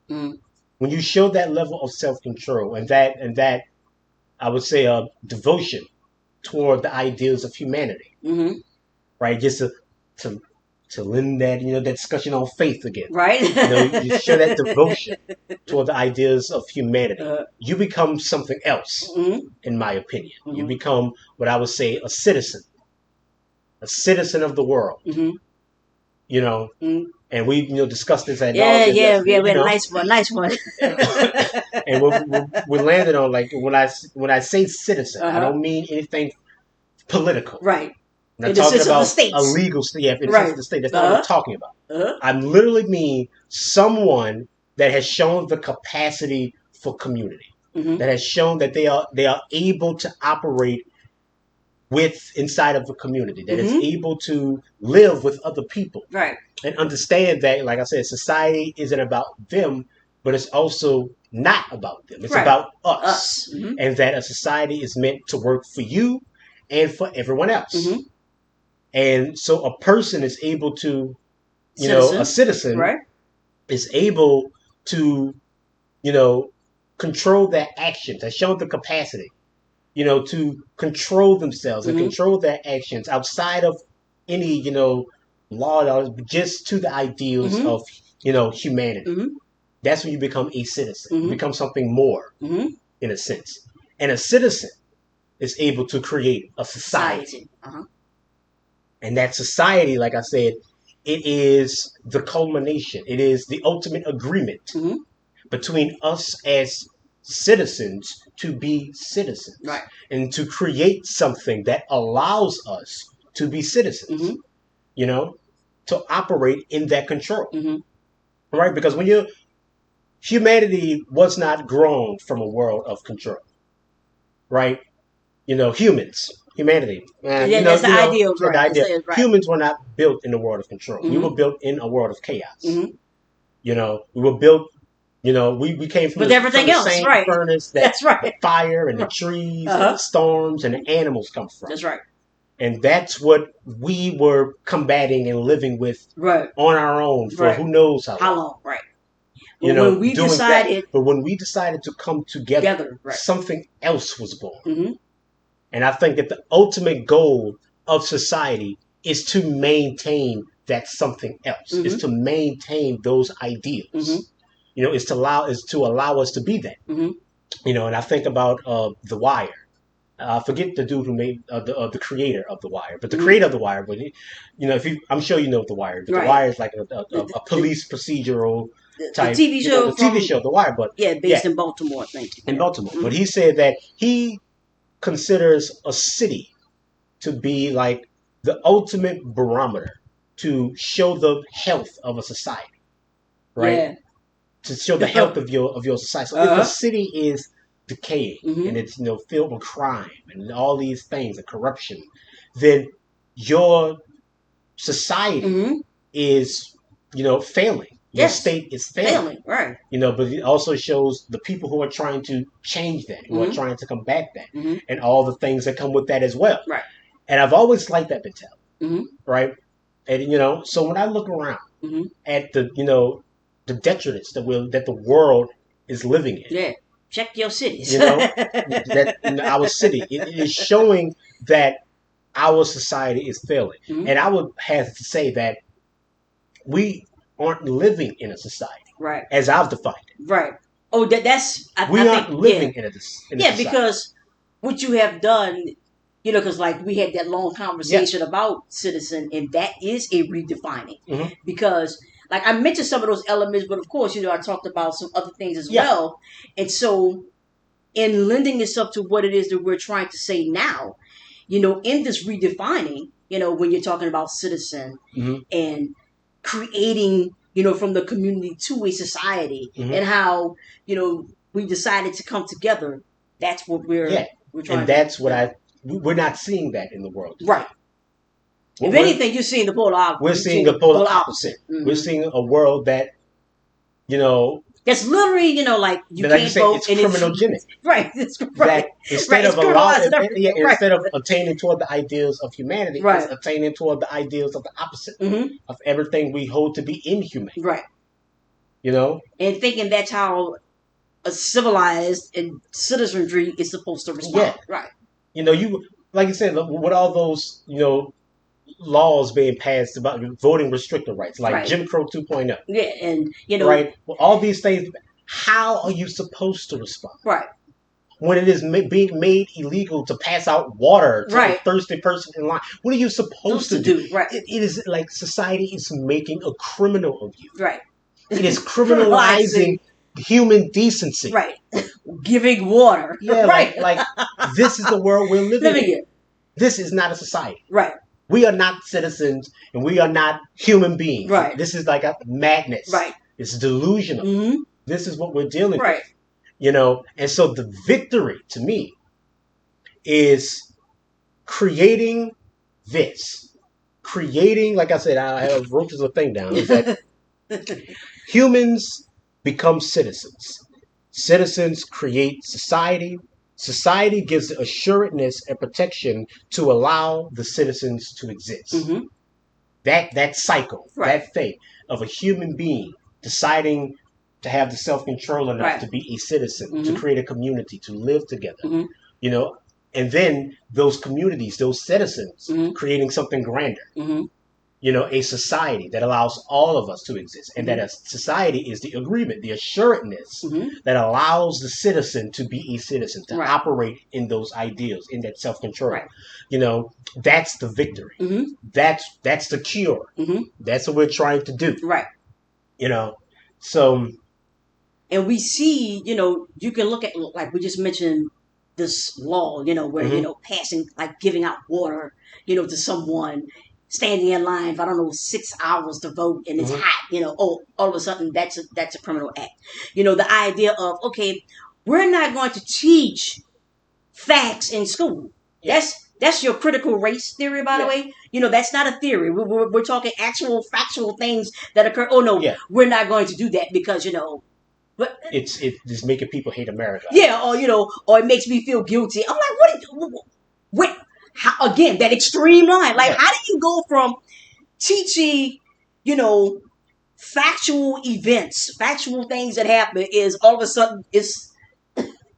Mm-hmm. when you show that level of self control and that I would say a devotion toward the ideals of humanity, Mm-hmm. right? Just to to lend that that discussion on faith again. Right. You show that devotion toward the ideas of humanity. uh, You become something else, mm-hmm. in my opinion. You Mm-hmm. become what I would say a citizen of the world. Mm-hmm. You know, Mm-hmm. and we discussed this at Yeah, nauseam yeah, yesterday. yeah. We had a nice one, nice one. And we landed on like when I say citizen, I Uh-huh. don't mean anything political. Right. I'm not In the talking sense of the about a states. legal state. Yeah, in the sense Right. of the state, that's not what I'm Uh-huh. talking about. Uh-huh. I literally mean someone that has shown the capacity for community, Mm-hmm. that has shown that they are able to operate with inside of a community, that is Mm-hmm. able to live with other people Right. and understand that, like I said, society isn't about them, but it's also not about them. It's Right. about us, Us. Mm-hmm. and that a society is meant to work for you and for everyone else. Mm-hmm. And so a person is able to, a Citizen. citizen Right. is able to, you know, control their actions, has shown the capacity, to control themselves and Mm-hmm. control their actions outside of any, law, just to the ideals Mm-hmm. of, humanity. Mm-hmm. That's when you become a citizen. You Mm-hmm. become something more, Mm-hmm. in a sense. And a citizen is able to create a society. Society. Uh-huh. And that society, like I said, it is the culmination. It is the ultimate agreement Mm-hmm. between us as citizens to be citizens Right. and to create something that allows us to be citizens, Mm-hmm. you know, to operate in that control, Mm-hmm. right? Because humanity was not grown from a world of control, right? Humanity, Yeah, that's the ideals, the right? That's idea, it, right. humans were not built in a world of control. We Mm-hmm. were built in a world of chaos. Mm-hmm. We were built. We came from With from everything the else, same right? furnace that That's the right. fire and the trees and Uh-huh. the storms and the animals come from. That's right. And that's what we were combating and living with Right. on our own for Right. who knows how How long. long? Right. But when we Doing that. decided But when we decided to come together, together, right. something else was born. Mm-hmm. And I think that the ultimate goal of society is to maintain that something else, Mm-hmm. is to maintain those ideals. Mm-hmm. Is to allow us to be that. Mm-hmm. And I think about The Wire. I forget the dude who made the creator of The Wire, but the Mm-hmm. creator of The Wire. But I'm sure you know The Wire. But Right. The Wire is like a The, police procedural the type. TV show The from TV show, The Wire. But based yeah, in Baltimore, I think. in Yeah. Baltimore. Mm-hmm. But he said that he considers a city to be like the ultimate barometer to show the health of a society, right? Yeah. To show the health of your society. So if Uh-huh. a city is decaying Mm-hmm. and it's filled with crime and all these things and corruption, then your society Mm-hmm. is failing. Your Yes. state is failing. Failing. Right. But it also shows the people who are trying to change that, who are Mm-hmm. trying to combat that, Mm-hmm. and all the things that come with that as well. Right. And I've always liked that mentality, Mm-hmm. right? And so when I look around Mm-hmm. at the detriments that the world is living in, Yeah. Check your cities. that our city it is showing that our society is failing. Mm-hmm. And I would have to say that we aren't living in a society Right. as I've defined it. Right. Oh, that's We I aren't think, living yeah. in a Yeah, society. because what you have done, because like we had that long conversation about citizen, and that is a redefining. Mhm. Because like I mentioned some of those elements, but of course, I talked about some other things as Yeah. well. And so in lending itself to what it is that we're trying to say now, in this redefining, when you're talking about citizen Mm-hmm. and creating, from the community to a society, Mm-hmm. and how, we decided to come together. That's what we're trying and that's what we're not seeing that in the world today. Right. If anything, you're seeing the polar opposite. We're seeing the polar opposite. Mm-hmm. We're seeing a world that, that's literally, like you like can't you say, vote. it's criminogenic. Right. It's right. That instead of instead of attaining toward the ideals of humanity, it's attaining toward the ideals of the opposite of everything we hold to be inhumane. Right. And thinking that's how a civilized and citizenry is supposed to respond. Yeah. Right. You like you said, with all those, laws being passed about voting restricted rights, like Jim Crow 2.0. Yeah, and right. Well, all these things. How are you supposed to respond? Right. When it is being made illegal to pass out water to a thirsty person in line, what are you supposed to do? Right. It is like society is making a criminal of you. Right. It is criminalizing human decency. Right. Giving water. Yeah. Right. Like this is the world we're living in. This is not a society. Right. We are not citizens and we are not human beings. Right. This is like a madness. Right. It's delusional. Mm-hmm. This is what we're dealing with. And so the victory to me is creating this. Creating, like I said, I wrote this thing down, is that humans become citizens. Citizens create society. Society gives the assuredness and protection to allow the citizens to exist. Mm-hmm. That cycle, that thing of a human being deciding to have the self-control enough to be a citizen, to create a community, to live together, and then those communities, those citizens, creating something grander, a society that allows all of us to exist, and that a society is the agreement, the assuredness that allows the citizen to be a citizen, to operate in those ideals, in that self-control. That's the victory. That's the cure. That's what we're trying to do. Right. So. And we see, you can look at, like we just mentioned, this law, where, passing, like giving out water, to someone, standing in line for, 6 hours to vote, and it's hot, all of a sudden that's a criminal act. The idea of, okay, we're not going to teach facts in school. Yeah. That's your critical race theory, by the way. That's not a theory. We're talking actual factual things that occur. Oh, no, we're not going to do that because, But it's just making people hate America. Yeah, or it makes me feel guilty. I'm like, what? How, again, that extreme line. Like, how do you go from teaching, factual events, factual things that happen, is all of a sudden it's.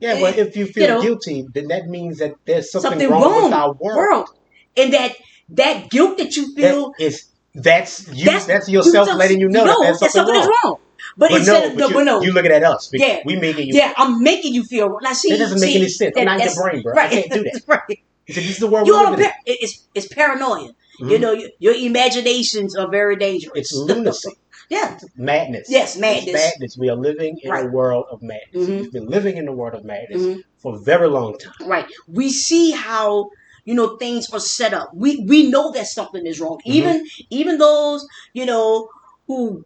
Yeah, but if you feel guilty, then that means that there's something wrong with our world. And that guilt that you feel that's yourself letting you know that there's something wrong. But you looking at us. We making you. Yeah, I'm making you feel. That doesn't make any sense. I'm not your brain, bro. Right. I can't do that. Right. This is the world we're living in. It's paranoia. Your imaginations are very dangerous. It's lunacy. Yeah. Madness. Yes, madness. It's madness. We are living in a world of madness. We've been living in the world of madness for a very long time. Right. We see how things are set up. We know that something is wrong. Even those who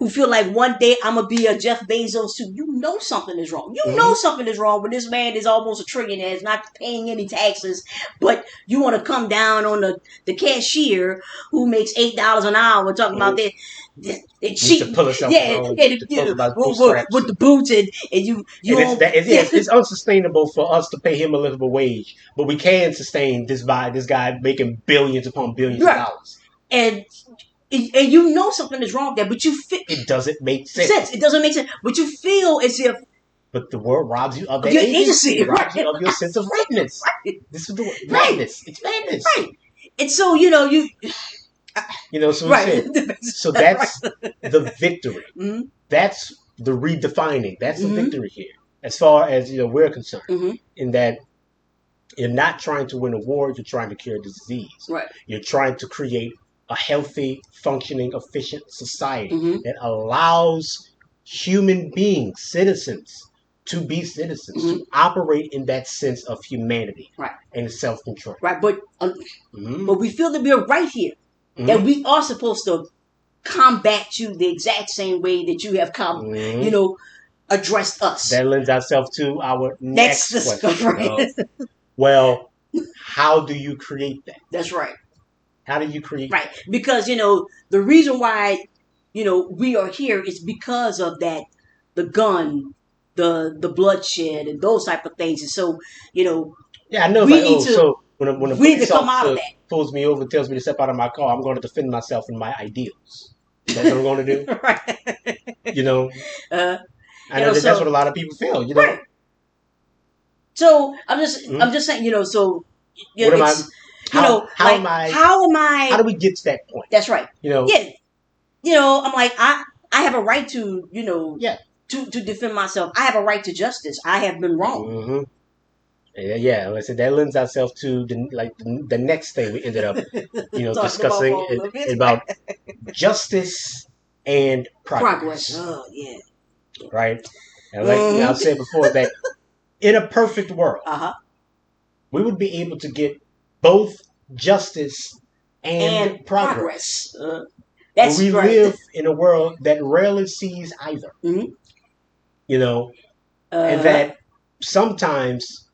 feel like one day I'm going to be a Jeff Bezos too. Something is wrong. Know something is wrong when this man is almost a trillionaire, is not paying any taxes, but you want to come down on the cashier who makes $8 an hour talking about they cheat. To pull herself with the boots and you it's unsustainable for us to pay him a livable wage, but we can sustain this guy making billions upon billions of dollars. And something is wrong there, but it doesn't make sense. It doesn't make sense. But you feel as if. But the world robs you of that your agency. It robs you of your sense of rightness. Right. This is the madness. It's madness. Right. And so you. So that's the victory. Mm-hmm. That's the redefining. That's the victory here, as far as we're concerned. In that you're not trying to win a war, you're trying to cure a disease. Right. You're trying to create a healthy, functioning, efficient society that allows human beings, citizens, to be citizens, Mm-hmm. to operate in that sense of humanity Right. and self-control. Right. But Mm-hmm. but we feel that we're right here, and we are supposed to combat you the exact same way that you have addressed us. That lends ourselves to our That's next the question. right. Well, how do you create that? That's right. How do you create Right. Because, the reason why, we are here is because of that, the gun, the bloodshed and those type of things. And so, Yeah, I know. It's we like, need to so when a we need to police come out of officer that. pulls me over, tells me to step out of my car, I'm going to defend myself and my ideals. That's what I'm going to do. Right. You know, I know that's what a lot of people feel. Right. So I'm Mhm. just saying, so What am I? it's How am I? how am I? How do we get to that point? That's right. Yeah. I'm like I have a right to Yeah. to defend myself. I have a right to justice. I have been wrong. Mm-hmm. Yeah. Like I said, that lends ourselves to the next thing we ended up, discussing about justice and progress. Oh yeah. Right. And like I've said before, that in a perfect world, we would be able to get both justice and progress. That's but we right. live in a world that rarely sees either. Mm-hmm. And that sometimes,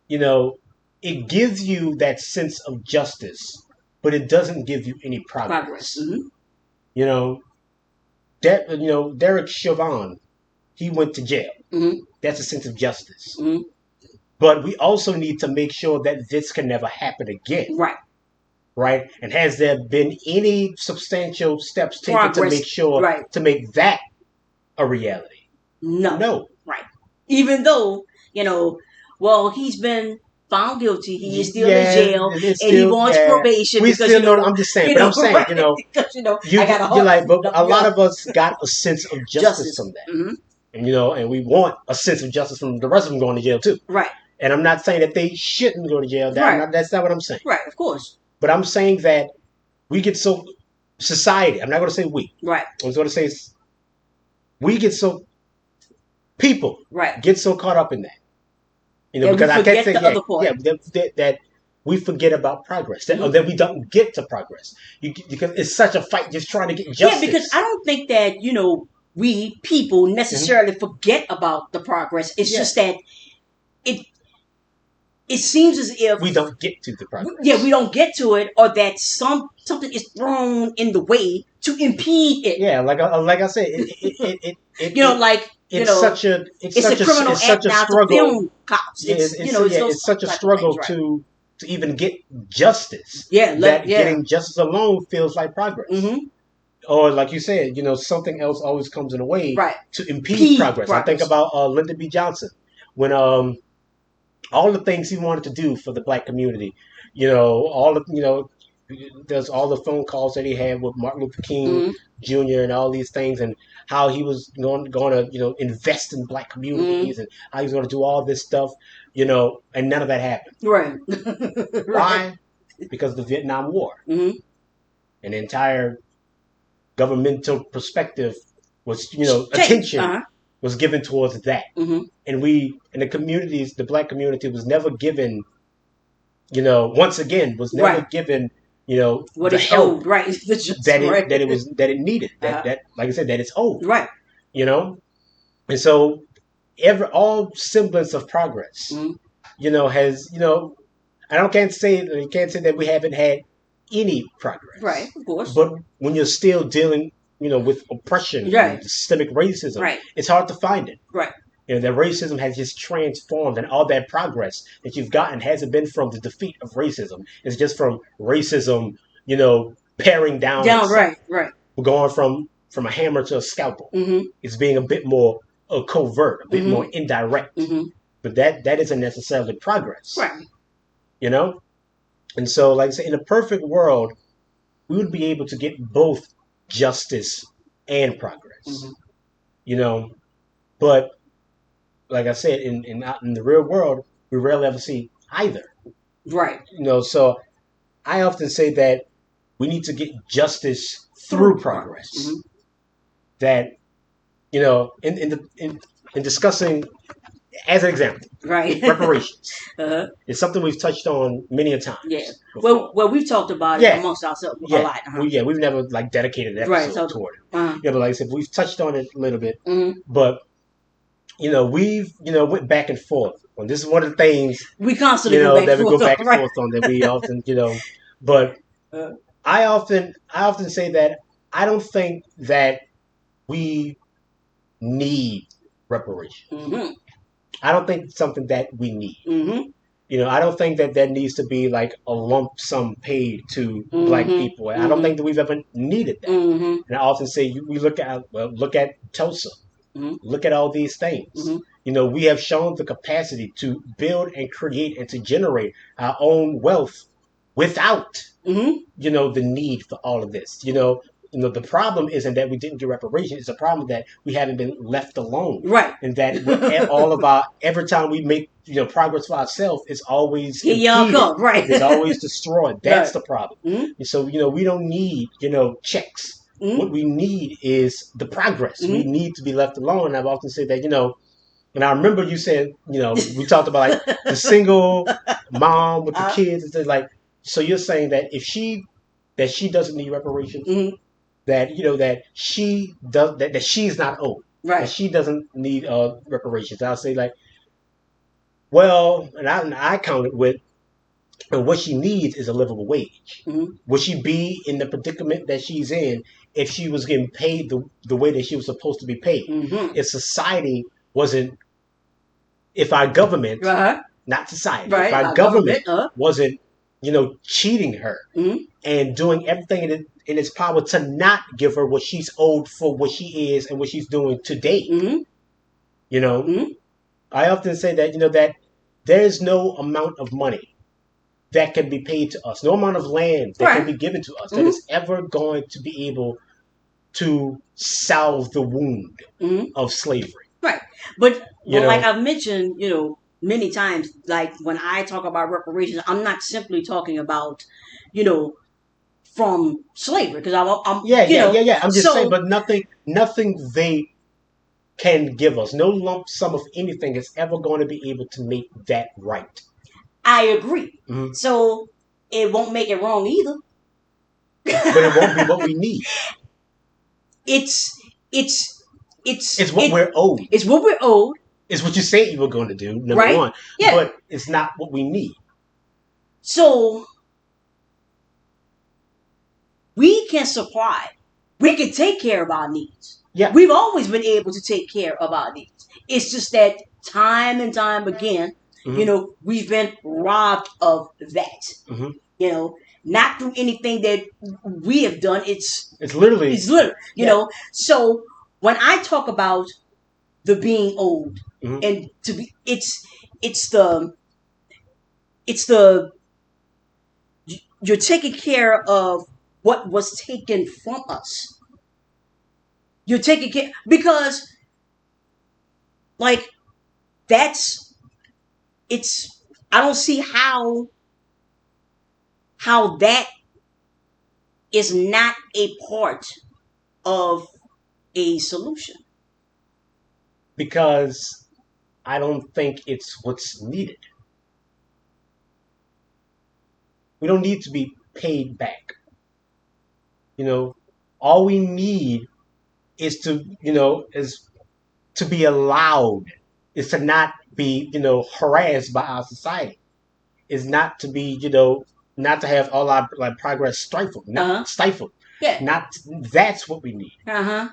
it gives you that sense of justice, but it doesn't give you any progress. Mm-hmm. Derek Chauvin, he went to jail. Mm-hmm. That's a sense of justice. Mm-hmm. But we also need to make sure that this can never happen again. Right. Right? And has there been any substantial steps taken to make sure to make that a reality? No. Right. Even though, he's been found guilty. He is still in jail, and he wants probation. We because, still know. I'm just saying, but I'm saying, because I got a like, but a lot of us got a sense of justice from that, mm-hmm. and and we want a sense of justice from the rest of them going to jail too. Right. And I'm not saying that they shouldn't go to jail. That's not what I'm saying. Right. Of course. But I'm saying that we get so society. I'm not going to say we. Right. I'm just going to say we get so people get so caught up in that. Because I can't say that we forget about progress, that we don't get to progress. Because it's such a fight just trying to get justice. Yeah, because I don't think that we people necessarily forget about the progress. It's just that it seems as if we don't get to the progress. Yeah, we don't get to it, or that something is thrown in the way to impede it. Yeah, like I said, it's such a criminal act now struggle. To film cops. It's such a struggle to even get justice. Yeah, getting justice alone feels like progress. Mm-hmm. Or like you said, something else always comes in the way to impede progress. I think about Lyndon B. Johnson when all the things he wanted to do for the black community, there's all the phone calls that he had with Martin Luther King Jr. and all these things, and how he was going to invest in black communities and how he was going to do all this stuff, and none of that happened. Right. Why? Because of the Vietnam War. Mm-hmm. And the entire governmental perspective was, attention was given towards that. Mm-hmm. And the communities, the black community was never given, once again, was never given, what the is help owed, right? that it needed. That like I said, that it's owed. Right. And so all semblance of progress, has, you can't say that we haven't had any progress. Right, of course. But when you're still dealing with oppression and systemic racism, it's hard to find it. Right. That racism has just transformed, and all that progress that you've gotten hasn't been from the defeat of racism. It's just from racism, paring down. Right. We're going from a hammer to a scalpel. Mm-hmm. It's being a bit more covert, a bit more indirect. Mm-hmm. But that isn't necessarily progress. Right. And so, like I say, in a perfect world, we would be able to get both justice and progress. Mm-hmm. But like I said, in the real world, we rarely ever see either. Right. So I often say that we need to get justice through progress. Mm-hmm. That in discussing as an example, Right. reparations. Uh-huh. It's something we've touched on many a Yeah. times before. Well, we've talked about it Yeah, amongst ourselves a yeah, lot. Uh-huh. we've never like dedicated an Right. episode So. toward it. Uh-huh. Yeah, but like I said, we've touched on it a little bit. Mm-hmm. But we've went back and forth. And this is one of the things We constantly go back and that we go forth, back and right? forth on that we often But Uh, I often say that I don't think that we need reparations. mm-hmm. I don't think it's something that we need. Mm-hmm. I don't think that there needs to be like a lump sum paid to black Mm-hmm. people. I don't Mm-hmm. think that we've ever needed that. Mm-hmm. And I often say we look at Tulsa, Mm-hmm. look at all these things. Mm-hmm. We have shown the capacity to build and create and to generate our own wealth without Mm-hmm. the need for all of this. The problem isn't that we didn't get reparations. It's a problem that we haven't been left alone, Right. and that all of our every time we make progress for ourselves, it's always Here y'all impeded. come. Right. It's always destroyed. That's Right. the problem. Mm-hmm. And so we don't need checks. Mm-hmm. What we need is the progress. We Mm-hmm. need to be left alone. And I've often said that and I remember you said we talked about like the single mom with the kids. It's like, so you're saying that if she doesn't need reparations, Mm-hmm. that that she does that she's not owed, that Right. she doesn't need reparations. I'll say like, well, and I counted with, and what she needs is a livable wage. Mm-hmm. Would she be in the predicament that she's in if she was getting paid the way that she was supposed to be paid? Mm-hmm. If society wasn't, if our government, Uh-huh. not society, Right. if our Our government government, wasn't, cheating her Mm-hmm. and doing everything in its power to not give her what she's owed for what she is and what she's doing today. Mm-hmm. Mm-hmm. I often say that, that there is no amount of money that can be paid to us, no amount of land that Right. can be given to us that Mm-hmm. is ever going to be able to salve the wound Mm-hmm. of slavery. Right. But You know? like I've mentioned, many times, like when I talk about reparations, I'm not simply talking about, from slavery, because I'm Yeah. I'm just so saying, but nothing they can give us, no lump sum of anything is ever going to be able to make that right. I agree. Mm-hmm. So it won't make it wrong either. But it won't be what we need. It's what we're owed. It's what we're owed. It's what you said you were going to do, number Right? one. Yeah. But it's not what we need. So we can supply. We can take care of our needs. Yeah. We've always been able to take care of our needs. It's just that time and time again, Mm-hmm. we've been robbed of that. Mm-hmm. Not through anything that we have done. It's literally, you know. So when I talk about the being old, Mm-hmm. and to be, it's the you're taking care of what was taken from us. You're taking care because, like, I don't see how that is not a part of a solution. because I don't think it's what's needed. We don't need to be paid back. All we need is to be allowed, is to not be, harassed by our society, is not to be, not to have all our like progress stifled, stifled. Yeah. Not that's what we need. Uh-huh.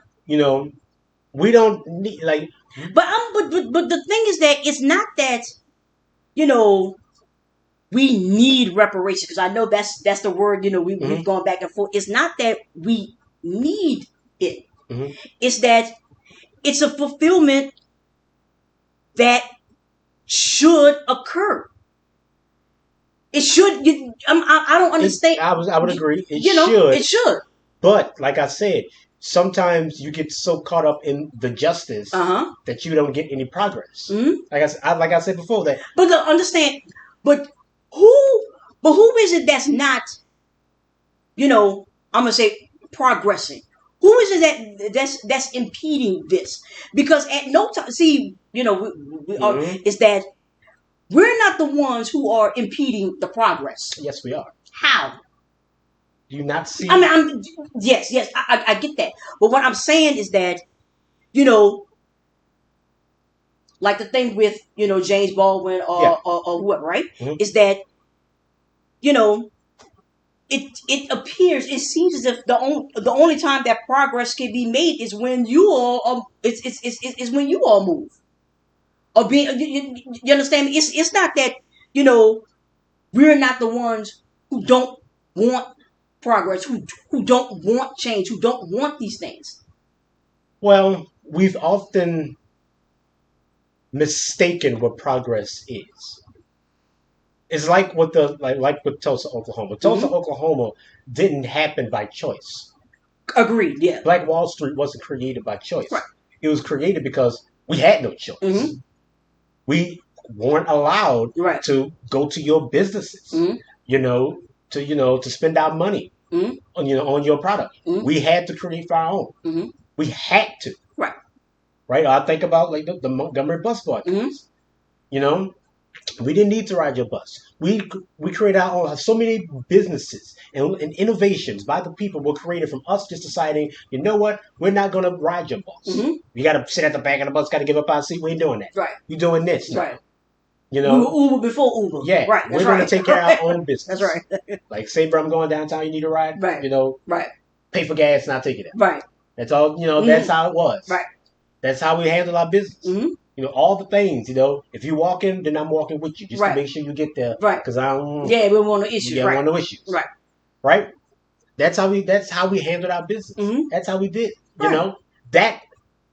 We don't need like. But the thing is that it's not that we need reparations, because I know that's the word we've gone back and forth. It's not that we need it. Mm-hmm. It's that it's a fulfillment that should occur. It should. I don't understand. I would agree. It should. It should. But like I said, sometimes you get so caught up in the justice that you don't get any progress. Mm-hmm. Like I said before, that. But understand. But who is it that's not? I'm gonna say progressing. Who is it that's impeding this? Because at no time, see, we are, Mm-hmm. is that we're not the ones who are impeding the progress. Yes, we are. How? Do you not see? I mean, yes, I get that. But what I'm saying is that, you know, like the thing with, James Baldwin Yeah. or whoever, right? Mm-hmm. Is that, you know, it seems as if the only time that progress can be made is when you all it's when you all move or be you understand me? It's not that, you know we're not the ones who don't want progress, who don't want change, who don't want these things. Well, we've often mistaken what progress is. It's like with like with Tulsa, Oklahoma. Tulsa, Mm-hmm. Oklahoma didn't happen by choice. Agreed. Yeah. Black Wall Street wasn't created by Right. choice. It was created because we had no Mm-hmm. choice. We weren't allowed Right. to go to your businesses, Mm-hmm. to spend our money Mm-hmm. on your product. Mm-hmm. We had to create for our own. Mm-hmm. We had to. Right. Right? I think about like the Montgomery bus boycotts. Mm-hmm. You know, we didn't need to ride your bus. We created our own. So many businesses and innovations by the people were created from us just deciding, you know what, we're not going to ride your bus. Mm-hmm. You got to sit at the back of the bus, got to give up our seat. We ain't doing that. Right. You're doing this now. Right. You We know, were Uber before Uber. yeah, Right. we're That's going right. to take care of our own business. That's right. Like, say, bro, I'm going downtown. You need a ride. Right. Right. Pay for gas and I'll take it out. Right. That's all. Mm-hmm. That's how it was. Right. That's how we handle our business. Mm-hmm. All the things. If you walk in, then I'm walking with you, just Right. to make sure you get there. Right. Because I don't. Yeah, we don't want no issues. Yeah, Right. want no issues. Right. Right. That's how we handled our business. Mm-hmm. That's how we did. Right.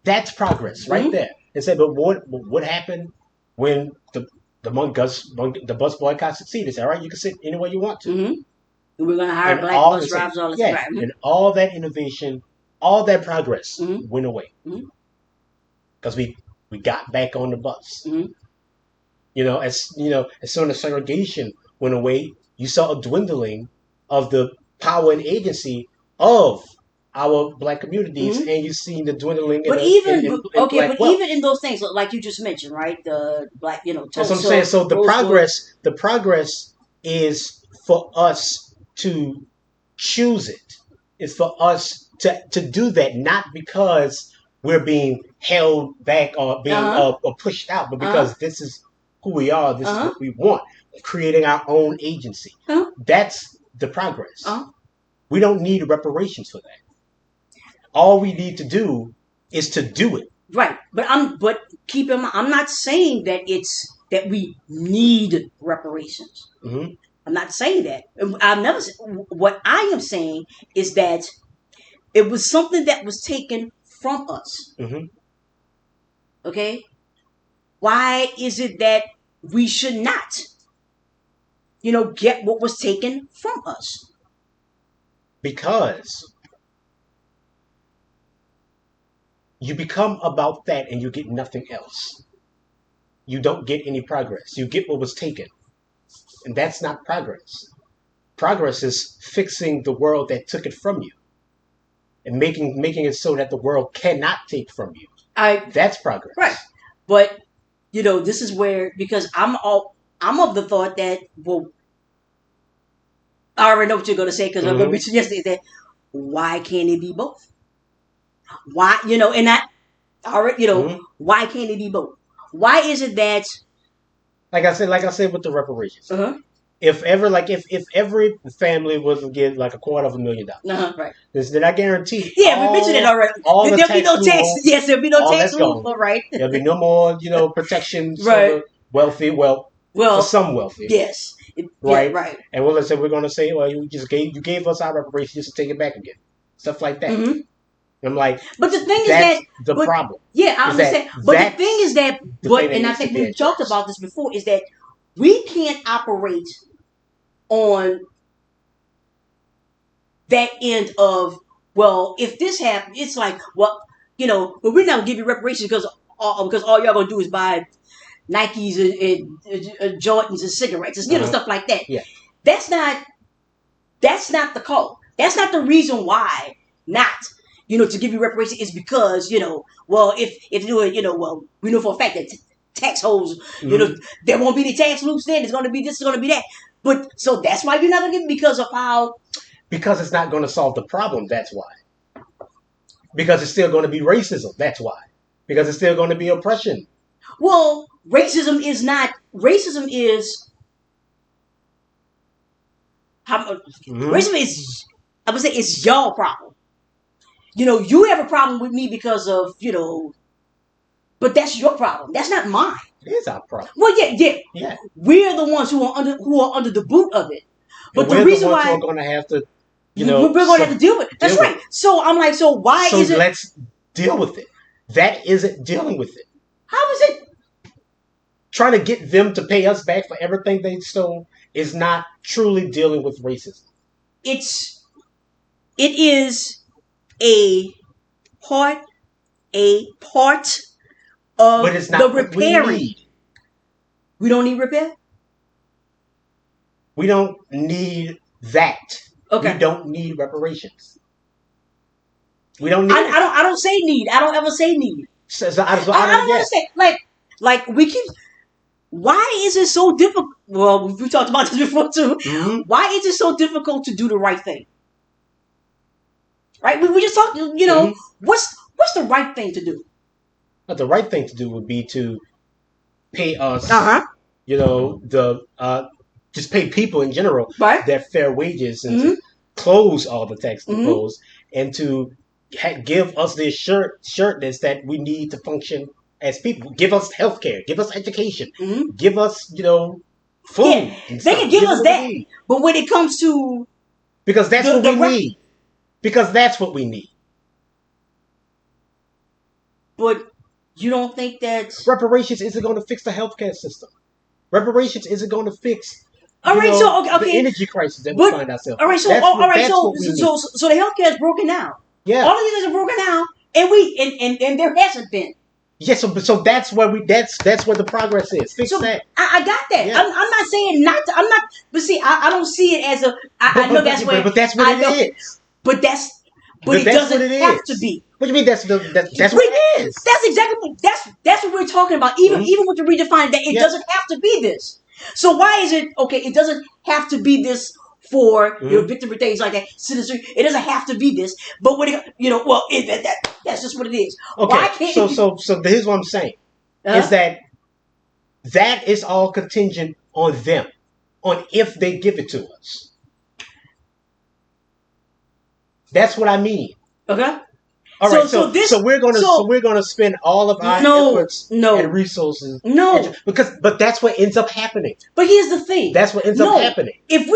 That's progress right Mm-hmm. there. And say, but what happened when the bus boycott succeeded? Say, all right, you can sit anywhere you want to. Mm-hmm. We're gonna hire And black all bus drivers all the yeah, time. and all that innovation, all that progress Mhm. went away Mhm. because we got back on the bus. Mhm. As soon as segregation went away, you saw a dwindling of the power and agency of our black communities, Mhm. and you see the dwindling. But even in those things, like you just mentioned, right? The black, That's what I'm Tulsa, saying. So the Rosewood. progress is for us to choose it. It's for us to do that, not because we're being held back or being or pushed out, but because this is who we are. This is what we want. Creating our own agency. That's the progress. We don't need reparations for that. All we need to do is to do it. Right, but keep in mind, I'm not saying that we need reparations. Mm-hmm. I'm not saying that. I've never. What I am saying is that it was something that was taken from us. Mm-hmm. Okay, why is it that we should not, get what was taken from us? Because you become about that and you get nothing else. You don't get any progress. You get what was taken. And that's not progress. Progress is fixing the world that took it from you and making it so that the world cannot take from you. That's progress. Right. But this is where, because I'm of the thought that, well, I already know what you're going to say, because I'm going to mention yesterday that why can't it be both? Why, and that already, why can't it be both? Why is it that, like I said with the reparations, if every family was to get like $250,000, right? Then I guarantee. Yeah, we mentioned it already. There'll be no tax. Yes, there'll be no tax loophole, right? There'll be no more, protections right. for the wealthy. Well, for some wealthy. Yes. Right. Yeah, right. And let's say we're going to say, well, you gave us our reparations just to take it back again, stuff like that. Mm-hmm. I'm like, but the thing is that's the problem. Yeah, I understand. But the thing is that, and I think we've talked about this before, is that we can't operate on that end of, well, if this happens, it's like, well, but we're not gonna give you reparations because all y'all gonna do is buy Nikes and Jordans and cigarettes, and, stuff like that. Yeah. That's not the call. That's not the reason why not. to give you reparation is because, well, if you well, we know for a fact that tax holes, there won't be any tax loops then. It's going to be this, it's going to be that. But so that's why you're not going to give it because of how. Because it's not going to solve the problem. That's why. Because it's still going to be racism. That's why. Because it's still going to be oppression. Well, racism is not. Racism is. Racism is. I would say it's y'all problem. You have a problem with me because of but that's your problem. That's not mine. It is our problem. Well, yeah. We're the ones who are under the boot of it. But the reason why we're going to have to, we're going to have to deal with it. That's right. So I'm like, so why is it? So let's deal with it. That isn't dealing with it. How is it? Trying to get them to pay us back for everything they stole is not truly dealing with racism. It is a part of but it's not the repairing. We need. We don't need repair? We don't need that. Okay. We don't need reparations. We don't need. I don't say need. I don't ever say need. So I don't understand. Like we keep. Why is it so difficult? Well, we talked about this before too. Mm-hmm. Why is it so difficult to do the right thing? Right? We just talked. What's the right thing to do? But the right thing to do would be to pay us. Just pay people in general their fair wages and to close all the tax loopholes and to give us the assuredness that we need to function as people. Give us health care. Give us education. Give us, food. Yeah, they can give us that. But when it comes to... Because that's what we need. Because that's what we need. But you don't think that... Reparations isn't going to fix the healthcare system. Reparations isn't going to fix... the energy crisis that we find ourselves. All right, so the healthcare is broken down. Yeah, all of these things are broken down, and there hasn't been. Yeah, so that's where that's where the progress is. Fix that. I got that. Yeah. I'm not saying not. I'm not. But see, I don't see it as a. I know that's where. But that's what it is. But it doesn't have to be. What do you mean that's what it is? That's exactly that's what we're talking about. Even with the redefining that it doesn't have to be this. So why is it okay? It doesn't have to be this for victim things like that. Citizenry. It doesn't have to be this. But when that's just what it is. Okay. Why can't so here's what I'm saying is that is all contingent on them, on if they give it to us. That's what I mean. Okay. All right, so we're gonna spend all of our efforts and resources. But that's what ends up happening. But here's the thing. That's what ends up happening. If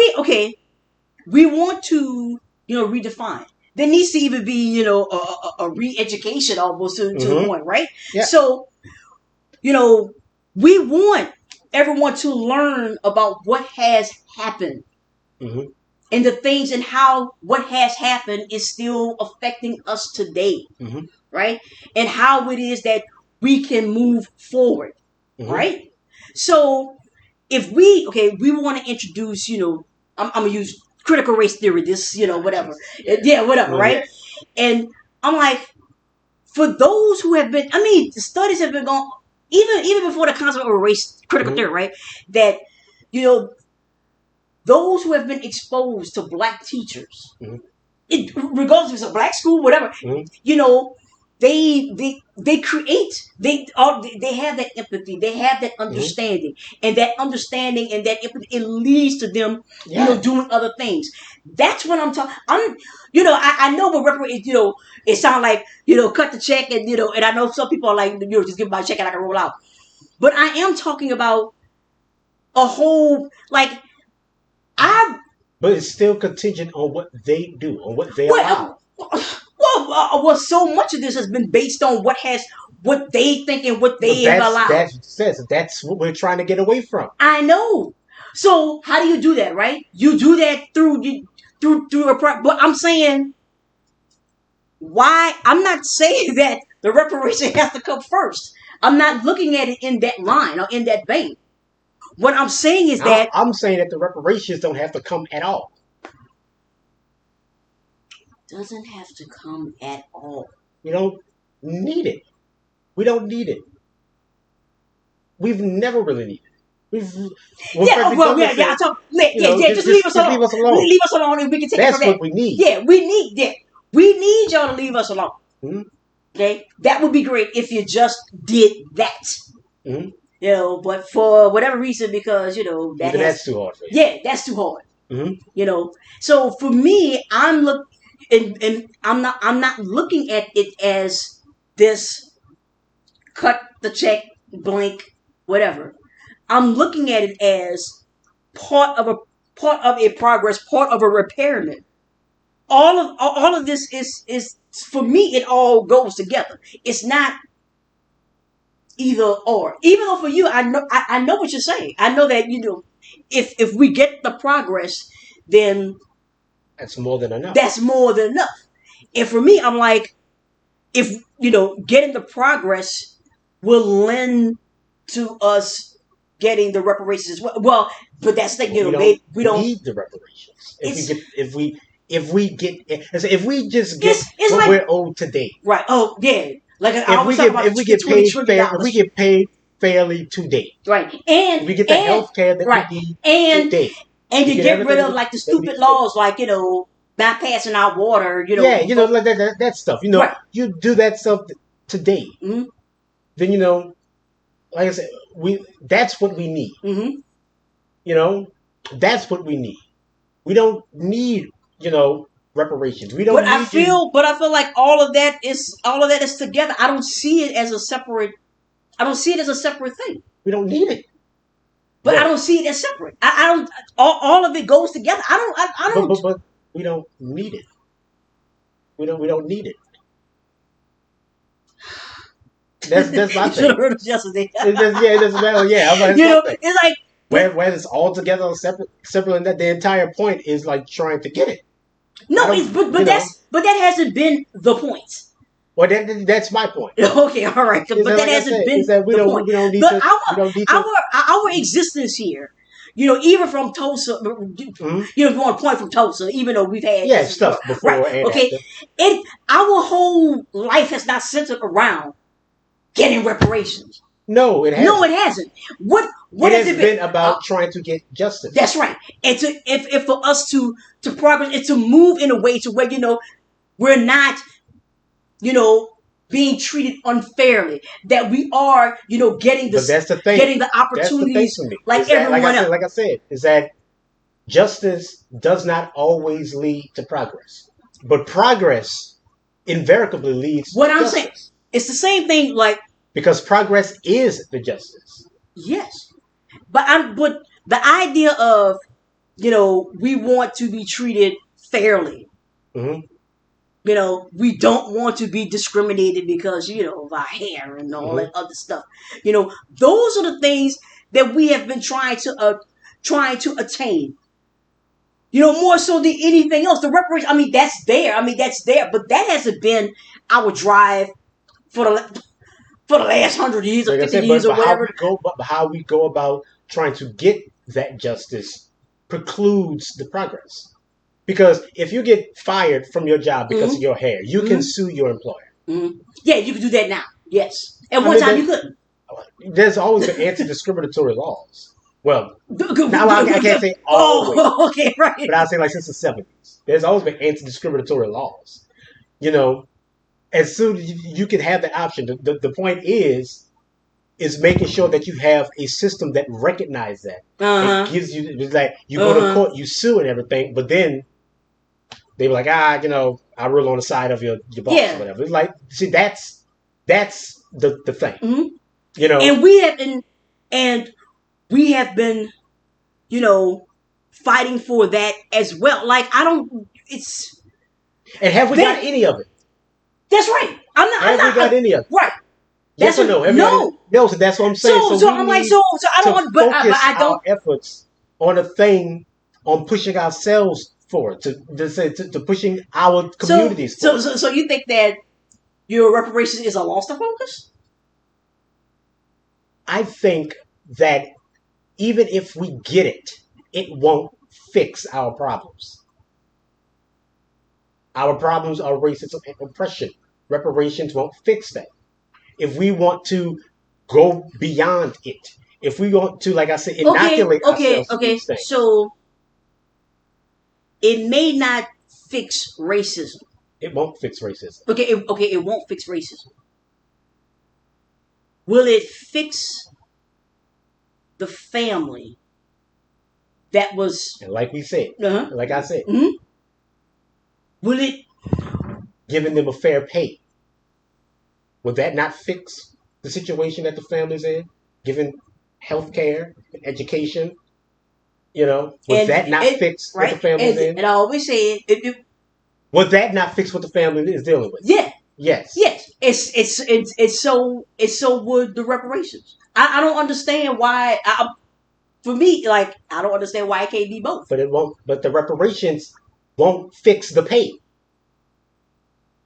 we want to redefine. There needs to even be a re-education almost to the point, right? Yeah. So we want everyone to learn about what has happened. And the things and how what has happened is still affecting us today, right? And how it is that we can move forward, right? So if we want to introduce, I'm going to use critical race theory, this, whatever. Yeah, whatever, right? And I'm like, for those who have been, the studies have been going, even before the concept of race critical theory, right? That, those who have been exposed to black teachers, regardless if it's a black school, whatever, they create, they have that empathy, they have that understanding, and that understanding and that empathy, it leads to them, doing other things. That's what I'm talking. I know what reparation, it sounds like, cut the check and, and I know some people are like, just give my check and I can roll out. But I am talking about a whole, but it's still contingent on what they do, on what they allow. Well, so much of this has been based on what they think and what they have allowed. That's what we're trying to get away from. I know. So how do you do that, right? You do that through a. But I'm saying, why? I'm not saying that the reparation has to come first. I'm not looking at it in that line or in that vein. What I'm saying is that... I'm saying that the reparations don't have to come at all. doesn't have to come at all. We don't need it. We don't need it. We've never really needed it. When Yeah, Frederick well, yeah, Douglass yeah, said, yeah. Just leave us just alone. leave us alone. Leave us alone, and we can take it from That's there. what we need. Yeah, we need that. We need y'all to leave us alone. Mm-hmm. Okay, that would be great if you just did that. Mm-hmm. But for whatever reason, because Even that's too hard for you. yeah, that's too hard. Mm-hmm. So for me, and I'm not looking at it as this cut the check blank whatever. I'm looking at it as part of a progress, part of a repairment. All of this is for me. It all goes together. It's not either or. Even though for you, I know what you're saying. I know that if we get the progress, then that's more than enough. That's more than enough. And for me, I'm like, if getting the progress will lend to us getting the reparations as well. Well, but that's the thing, we don't need the reparations. If we just get it's what like, we're owed today. Right. Oh yeah. Like I If always we talk get about if we get $20 paid trillion. if we get paid fairly today. Right. If we get the health care that right. we need and today. and We you get get rid everything of like the that we need stupid today. laws, like not passing out water. Yeah, like that stuff. Right. You do that stuff today. Mm-hmm. Then like I said, that's what we need. Mm-hmm. That's what we need. We don't need reparations. We don't But need you. I feel like all of that is together. I don't see it as a separate. I don't see it as a separate thing. We don't need it. But I don't see it as separate. I don't. All of it goes together. I don't. I don't. But we don't need it. We don't need it. That's my thing. Should have heard us yesterday. It doesn't matter. Yeah, I'm like, it's like where it's all together separate, and that the entire point is like trying to get it. No, but that hasn't been the point. Well, that's my point. Okay, all right, but that hasn't been the point. We don't need our existence here. Even from Tulsa, if you want to point from Tulsa, even though we've had stuff before, right? And okay, our whole life has not centered around getting reparations. No, it hasn't. No, it hasn't. What has it been about trying to get justice? That's right. And if for us to progress and to move in a way to where we're not being treated unfairly, that we are getting but that's the thing. Getting the opportunities for me. Like everyone else. Like I said, is that justice does not always lead to progress, but progress invariably leads what to I'm justice. saying. It's the same thing, because progress is the justice. Yes, but the idea of we want to be treated fairly. Mm-hmm. We don't want to be discriminated because of our hair and all that other stuff. Those are the things that we have been trying to attain. More so than anything else. The reparation, that's there. But that hasn't been our drive for the last 100 years or 50 years or whatever. How we go about trying to get that justice precludes the progress. Because if you get fired from your job because of your hair, you can sue your employer. Yeah, you can do that now. Yes. At one time you couldn't. There's always been anti-discriminatory laws. Well, now I can't say always. Oh, okay, right. But I'll say like since the 70s. There's always been anti-discriminatory laws. As soon as you can have that option. The point is making sure that you have a system that recognizes that. It gives you, it's like you go to court, you sue and everything, but then they were like, I rule on the side of your boss or whatever. It's like, see, that's the thing. Mm-hmm. And we have been, fighting for that as well. Like, and have we got any of it? That's right. Have we got any of it? Right. Yes or no? No, so that's what I'm saying. So I'm like, so I don't want, but I don't. Our efforts on a thing, on pushing ourselves forward, to pushing our communities forward. So you think that your reparations is a loss of focus? I think that even if we get it, it won't fix our problems. Our problems are racism and oppression. Reparations won't fix that. If we want to go beyond it, if we want to, like I said, Okay, inoculate okay, ourselves to okay. these things, So it may not fix racism. it won't fix racism. Okay, it won't fix racism. Will it fix the family that was? And like we said, Uh-huh. like I said, Hmm. Will it? giving them a fair pay, would that not fix the situation that the family's in? Giving health care, education, would And that not it fix what the right? family's in? And I always say it. Would that not fix what the family is dealing with? Yeah. Yes. Yes. It's so would the reparations. I don't understand why. For me, like I don't understand why it can't be both. But it won't. But the reparations won't fix the pay.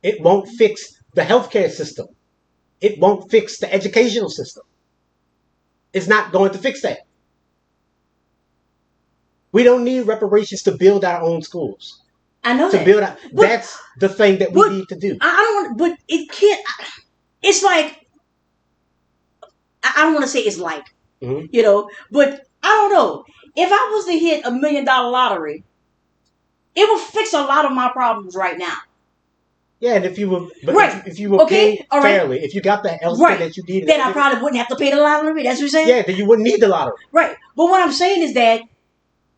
It won't fix the healthcare system. It won't fix the educational system. It's not going to fix that. We don't need reparations to build our own schools. I know To that. build our, But, that's the thing that we but need to do. I don't want. But it can't. It's like I don't want to say it's like Mm-hmm. but I don't know. If I was to hit $1 million lottery, it would fix a lot of my problems right now. Yeah, and if you were, but Right. if you were Okay, paid all right. fairly, if you got the health care Right. that you needed, Then I probably wouldn't have to pay the lottery. That's what you're saying? yeah, then you wouldn't need the lottery. Right. But what I'm saying is that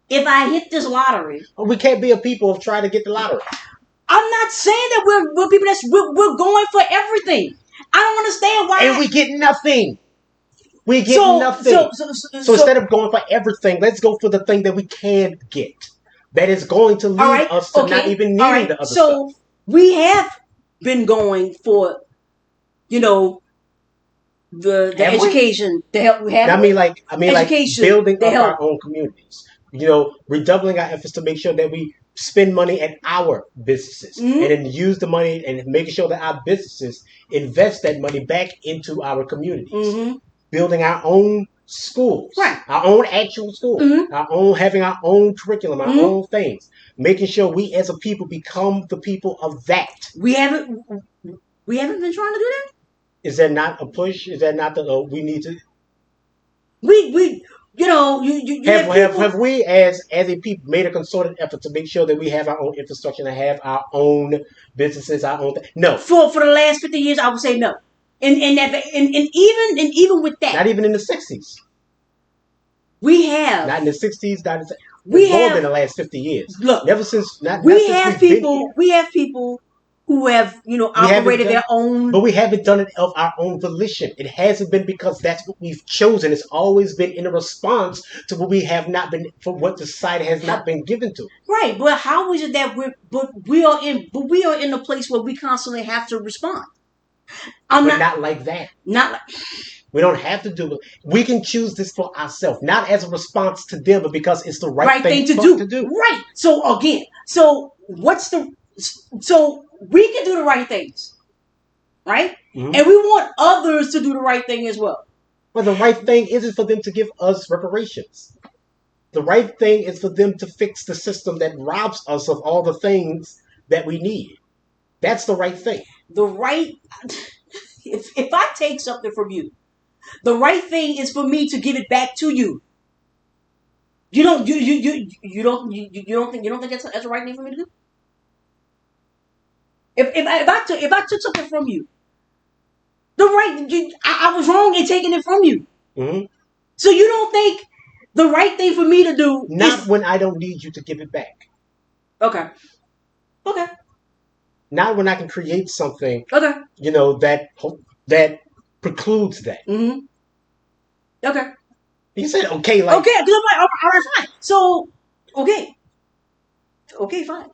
if I hit this lottery, But we can't be a people of trying to get the lottery. I'm not saying that we're people we're going for everything. I don't understand why. And we get nothing. We get so, nothing. So instead of going for everything, let's go for the thing that we can get. That is going to lead us to not even needing the other stuff. We have been going for, the education, the help we have. I mean, like education, building the up help. our own communities. Redoubling our efforts to make sure that we spend money at our businesses Mhm. and then use the money and making sure that our businesses invest that money back into our communities. Mhm. Building our own schools, Right. our own actual schools, Mhm. having our own curriculum, our Mhm. own things, making sure we as a people become the people of that. We haven't been trying to do that. Is that not a push? Is that not we need to? We you Have we as a people made a concerted effort to make sure that we have our own infrastructure and have our own businesses, our own no. For the last 50 years, I would say no. And even with that, Not even in the 60s. we have Not in the 60s. Not in we more have than the last 50 years. look. Never since. Not We since have we've been people. here. We have people who have We haven't operated done- their own. But we haven't done it of our own volition. It hasn't been because that's what we've chosen. It's always been in a response to what we have not been, for what the society has not been given to. Right, but how is it that we are in a place where we constantly have to respond? Not like that. Not like. We don't have to do it. We can choose this for ourselves, not as a response to them, but because it's the right thing to do. Right. So again, so we can do the right things, right? Mm-hmm. And we want others to do the right thing as well. But the right thing isn't for them to give us reparations. The right thing is for them to fix the system that robs us of all the things that we need. That's the right thing. If I take something from you, the right thing is for me to give it back to you. You don't think that's the right thing for me to do? If I took something from you, I was wrong in taking it from you. Mm-hmm. So you don't think the right thing for me to do is when I don't need you to give it back. Okay. Not when I can create something. Okay. That precludes that. Mm-hmm. Okay. You said okay, because I'm like, all right, fine. So, okay, fine.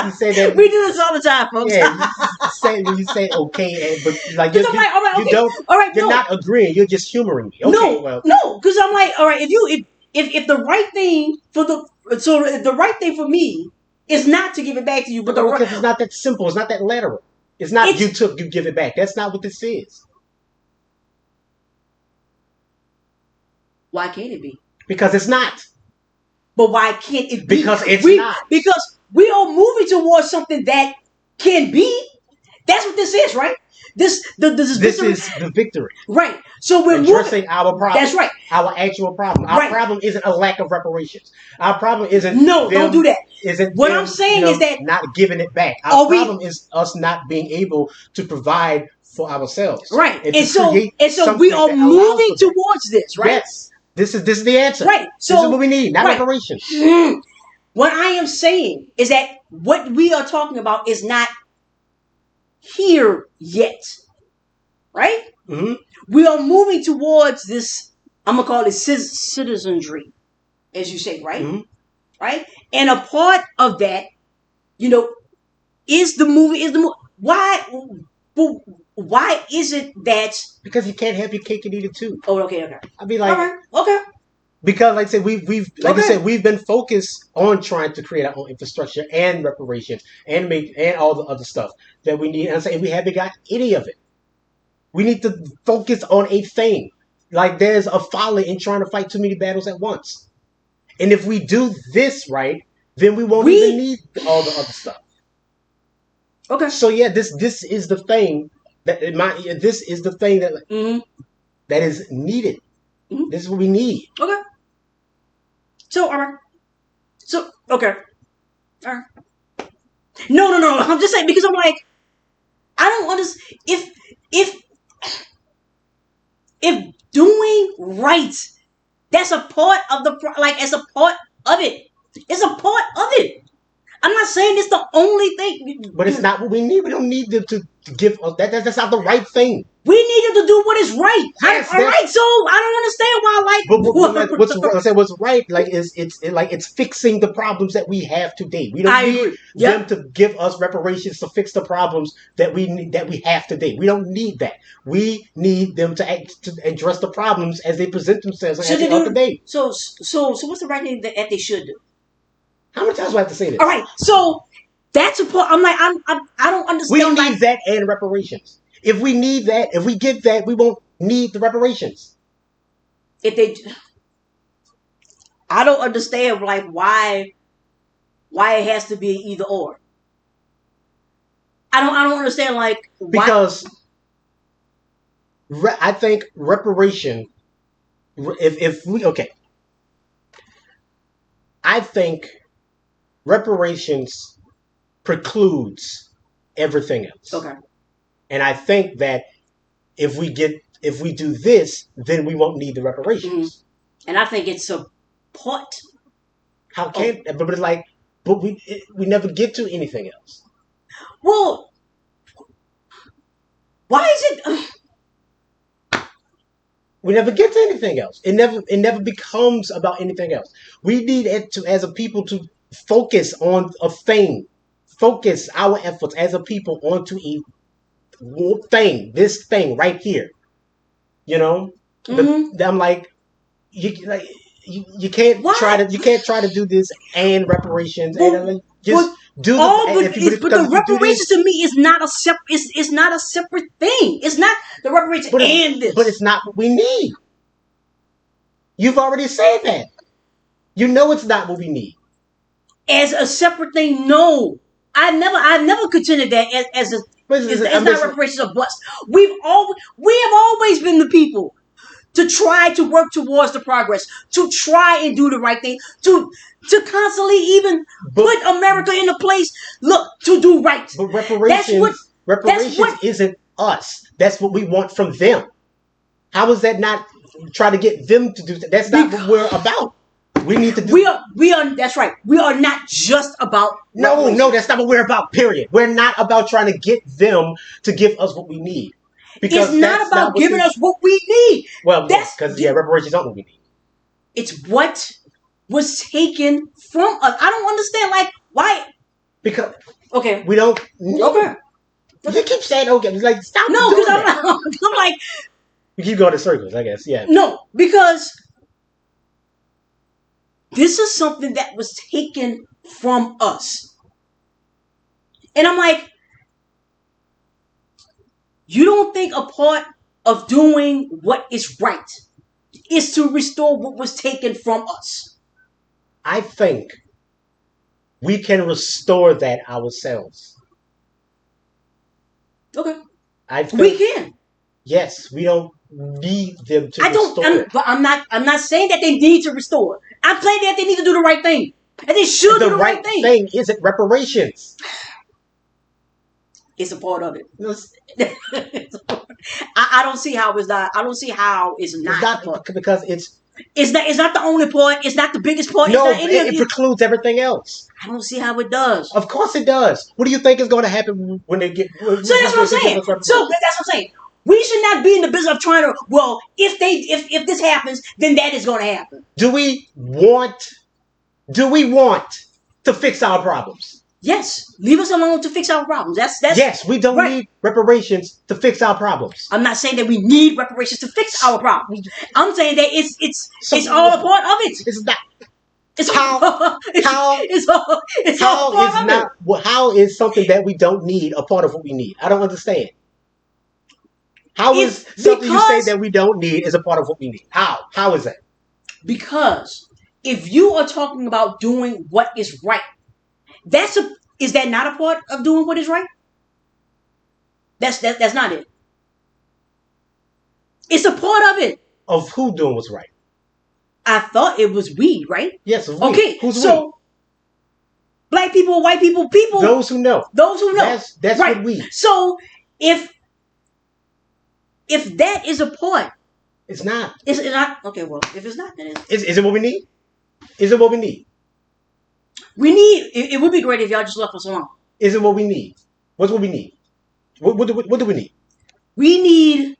You say that we do this all the time, folks. Yeah, you say okay, but like all right, okay. You're not agreeing. You're just humoring me. Okay, no, because I'm like, all right, if the right thing the right thing for me is not to give it back to you, but because it's not that simple. It's not that literal. It's not you give it back. That's not what this is. Why can't it be? Because it's not. But why can't it be? Because it's we not. because we are moving towards something that can be. That's what this is, right? This victory. Is the victory. Right. So we're Addressing moving. our problem. That's right. Our actual problem. Our Right. problem isn't a lack of reparations. Our problem isn't No, don't do that. Isn't What them, I'm saying is that not giving it back. Our problem is us not being able to provide for ourselves. Right. And And to so create we are that allows moving for that. towards this, right? Yes. This is the answer. Right. So this is what we need, not right. reparations. What I am saying is that what we are talking about is not here yet. Right? Mm-hmm. We are moving towards this, I'm going to call it citizenry, as you say, right? Mm-hmm. Right? And a part of that, is the movie. Why is it that? Because you can't have your cake and eat it too. Oh, okay. I'd be like, all right, okay. Because, like I said, I said, we've been focused on trying to create our own infrastructure and reparations and all the other stuff that we need. And I'm saying we haven't got any of it. We need to focus on a thing. Like there's a folly in trying to fight too many battles at once. And if we do this right, then we won't even need all the other stuff. Okay. So yeah, this is the thing that this is the thing that that is needed. Mm-hmm. This is what we need. Okay. So, all right. So, okay. All right. No. I'm just saying because I'm like, I don't understand if doing right, that's a part of it's a part of it. It's a part of it. I'm not saying it's the only thing. But it's not what we need. We don't need them to give us that. That's not the right thing. We need them to do what is right. Yes, all right, so I don't understand why what's right, it's fixing the problems that we have today. We don't need them to give us reparations to fix the problems that we have today. We don't need that. We need them to address the problems as they present themselves at the end of the day. So what's the right thing that they should do? How many times do I have to say this? All right, so that's a part. I'm like, I don't understand. We don't need that and reparations. If we need that, if we get that, we won't need the reparations. I don't understand why it has to be either or. I don't understand why. Because I think reparation. I think reparations precludes everything else. Okay. And I think that if we do this, then we won't need the reparations. Mm-hmm. And I think it's a part. How can? But we never get to anything else. Well, why is it? We never get to anything else. It never becomes about anything else. We need it to, as a people, to focus on a thing. Focus our efforts as a people onto a thing, this thing right here. Mm-hmm. I'm like, you can't try to do this and reparations and just do but the reparations to me is not a separate. It's not a separate thing. It's not the reparations and this. But it's not what we need. You've already said that. You know it's not what we need. As a separate thing, no. I never contended that as a. It's not reparations of bust. We have always been the people to try to work towards the progress, to try and do the right thing, to constantly even put America in a place, to do right. But reparations isn't us. That's what we want from them. How is that not try to get them to do that? That's not what we're about. We need to do. We are. That's right. We are not just about. No, that's not what we're about. Period. We're not about trying to get them to give us what we need. Because it's not about giving us what we need. Well, because reparations aren't what we need. It's what was taken from us. I don't understand, why. Because we don't. Okay. You keep saying okay. It's like stop. No, because I'm like. You keep going in circles, I guess. Yeah. No, because. This is something that was taken from us. And I'm like, you don't think a part of doing what is right is to restore what was taken from us? I think we can restore that ourselves. Okay, I we think can. yes, we don't need them to I don't. restore it. But I'm not. I'm not saying that they need to restore. I'm saying that they need to do the right thing, and they should do The the right right thing. thing isn't reparations. It's a part of it. I don't see how it's not. I don't see how it's It's not a not part. because it's It's not. It's not the only part. It's not the biggest part. It's no, not any of it it. precludes everything else. I don't see how it does. Of course it does. What do you think is going to happen when they get when So that's what I'm they give saying. us So reparations? that's what I'm saying. We should not be in the business of trying to. Well, if this happens, then that is going to happen. Do we want to fix our problems? Yes, leave us alone to fix our problems. That's Yes, we don't right. need reparations to fix our problems. I'm not saying that we need reparations to fix our problems. I'm saying that it's So all a part of it. it's not It's how all, how it's all how part is of it. not how is something that we don't need a part of what we need? I don't understand. How is It's something you say because that we don't need is a part of what we need? How? How is that? because if you are talking about doing what is right, is that not a part of doing what is right? That's not it. It's a part of it. Of who doing what's right? I thought it was we, right? Yes, of we. Okay, Who's so black people, white people, we? Those who know. those who know, That's right? what we. So if that is a part, It's not. is it not? Okay, well, if it's not, then Is it what we need? Is it what we need? we need. It would be great if y'all just left us alone. Is it what we need? What's what we need? What do we need? We need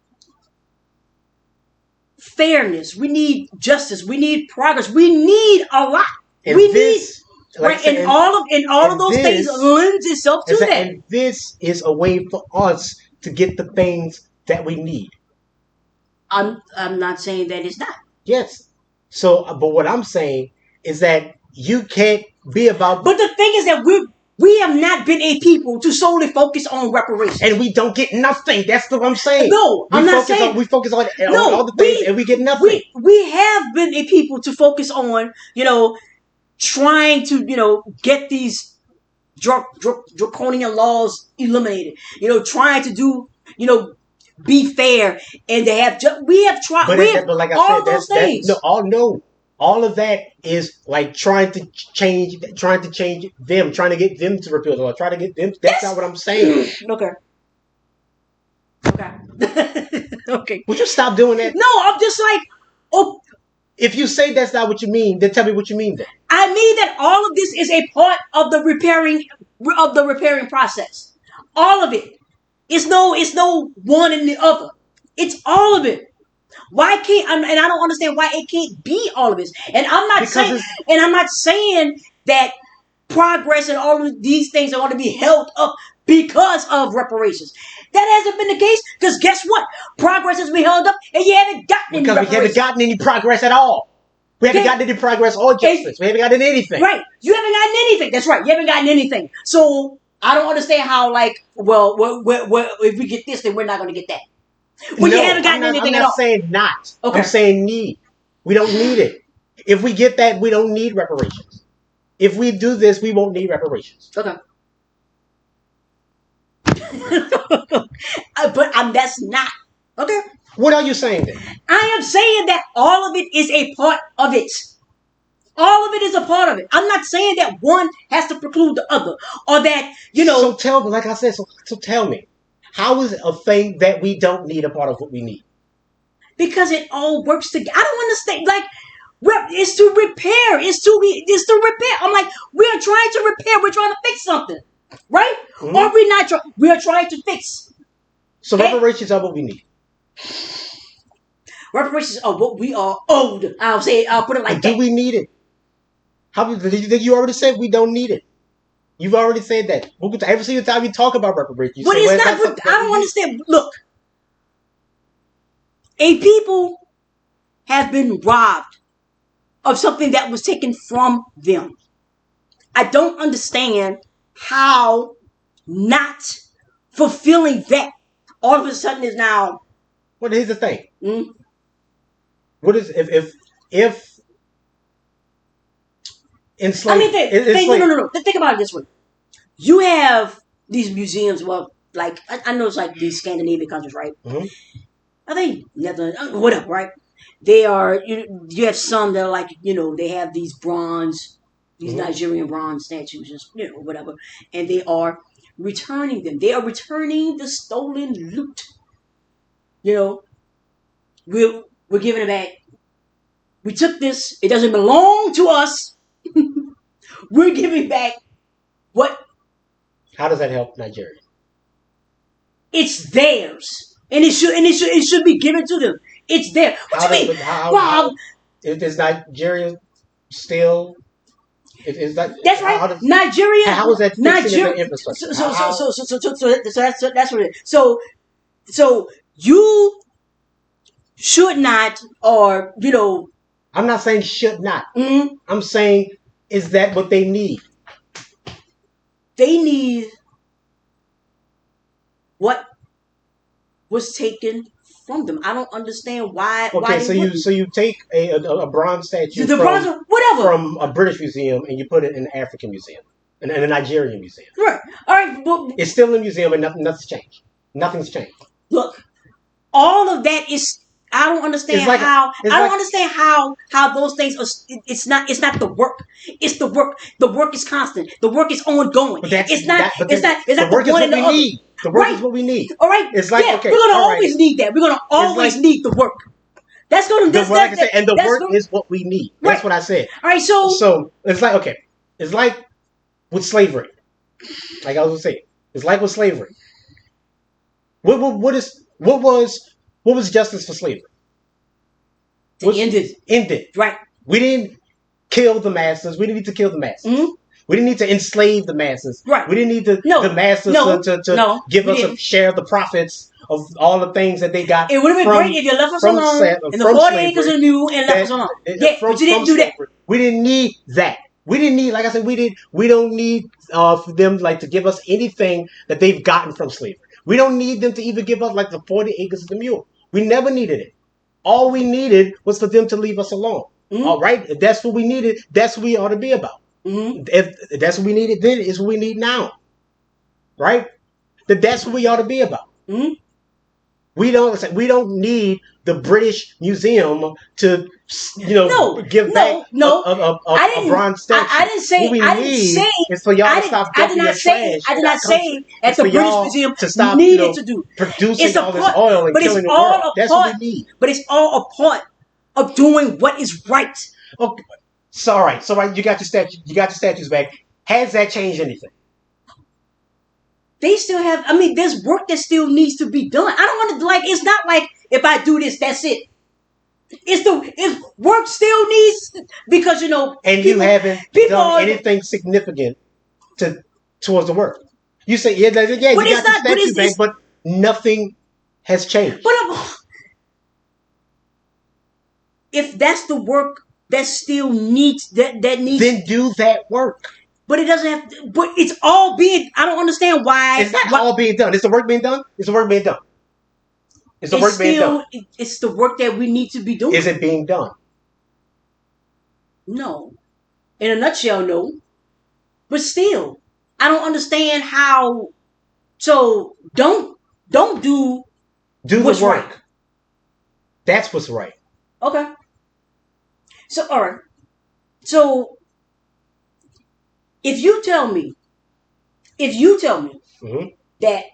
fairness. We need justice. We need progress. We need a lot. And we this, need right, and all of those things lends itself to that. And this is a way for us to get the things that we need. I'm not saying that it's not. Yes. So, but what I'm saying is that you can't be about. But the thing is that we have not been a people to solely focus on reparations, and we don't get nothing. That's what I'm saying. No, I'm not saying we focus on all the things, and we get nothing. We have been a people to focus on, trying to, get these draconian laws eliminated. Trying to do, be fair and to have. We have tried. But like I all said, those things. All of that is like trying to change them, trying to get them to repeal the law, trying to get them. That's not what I'm saying. Okay. Okay. Would you stop doing that? No, I'm just like, oh. If you say that's not what you mean, then tell me what you mean then. I mean that all of this is a part of the repairing process. All of it. It's no one and the other. It's all of it. Why can't and I don't understand why it can't be all of this. And I'm not saying that progress and all of these things are going to be held up because of reparations. That hasn't been the case because guess what? Progress has been held up and you haven't gotten any reparations. Because we haven't gotten any progress at all. We haven't gotten any progress or justice. We haven't gotten anything. Right. You haven't gotten anything. That's right. You haven't gotten anything. So I don't understand how, if we get this, then we're not going to get that. Well, you haven't gotten anything at all. I'm not saying not. Okay. I'm saying need. We don't need it. If we get that, we don't need reparations. If we do this, we won't need reparations. Okay. But that's not. Okay. What are you saying then? I am saying that all of it is a part of it. All of it is a part of it. I'm not saying that one has to preclude the other, or that So tell me, like I said, so tell me, how is a thing that we don't need a part of what we need? Because it all works together. I don't understand. Like, it's to repair. It's to repair. I'm like, we're trying to repair. We're trying to fix something, right? Mm-hmm. Or we're not. We are trying to fix. So reparations are what we need. Reparations are what we are owed. I'll put it like that. Do we need it? How did you already said we don't need it? You've already said that. Every single time you talk about reparations, but it's not. I don't understand. Look, a people have been robbed of something that was taken from them. I don't understand how not fulfilling that all of a sudden is now. Well, here's the thing. What is if enslaved. Think about it this way. You have these museums, well, like, I know it's like these Scandinavian countries, right? Mm-hmm. I think Netherlands, whatever, right? They are, you have some that are like, they have these Mm-hmm. Nigerian bronze statues, just, whatever. And they are returning them. They are returning the stolen loot. We're giving it back. We took this. It doesn't belong to us. We're giving back what How does that help Nigeria? it's theirs, and it should be given to them. It's there. What you mean, Rob? Is Nigeria still? Is that That's right. Nigeria. How is that fixing the infrastructure? So that's what it is. So you should not, or I'm not saying should not. Mm-hmm. I'm saying, is that what they need? They need what was taken from them. I don't understand why. Okay, why so you take a bronze statue from a British museum and you put it in an African museum, and a Nigerian museum. Right. All right. Well, it's still in a museum and nothing's changed. Nothing's changed. Look, all of that is. I don't understand how those things are. It's not the work. It's the work. The work is constant. The work is ongoing. It's not the work is what we need. The work is what we need. All right. It's like, okay, we're gonna always need that. We're gonna always need the work. That's gonna. Like I said, and the work is what we need. Right. That's what I said. All right. So it's like, okay, it's like with slavery. Like I was saying, it's like with slavery. What was justice for slavery? Ended. Right. We didn't kill the masses. We didn't need to kill the masses. Mm-hmm. We didn't need to enslave the masses. Right. We didn't need the masses to give us a share of the profits of all the things that they got. It would have been great if you left us alone in the 40 acres of the mule and left us alone. Yeah, but you didn't do that. We didn't need that. We didn't need, like I said, we don't need for them like to give us anything that they've gotten from slavery. We don't need them to even give us like the 40 acres of the mule. We never needed it. All we needed was for them to leave us alone. Mm-hmm. All right? If that's what we needed, that's what we ought to be about. Mm-hmm. If that's what we needed then, it's what we need now. Right? That's what we ought to be about. Mm-hmm. We don't need the British Museum to give back a bronze statue. I didn't say is for y'all to stop dumping your trash. I did not say that the British Museum to stop needed to do producing all this oil and killing the world. That's what we need. But it's all a part of doing what is right. Okay. So all right. So you got your statue. You got your statues back. Has that changed anything? They still have. I mean, there's work that still needs to be done. I don't want to It's not like if I do this, that's it. It's work still needs because And you haven't done anything significant towards the work. You say you got the statue back, but nothing has changed. But if that's the work that still needs that needs, then do that work. But it doesn't have to, but it's all being, I don't understand why. It's not all being done. Is the work being done? Is the work being done? Is the work being done? It's the work that we need to be doing. Is it being done? No. In a nutshell, no. But still, I don't understand how. So don't do the work. Right. That's what's right. Okay. So, all right. So, if you tell me mm-hmm. that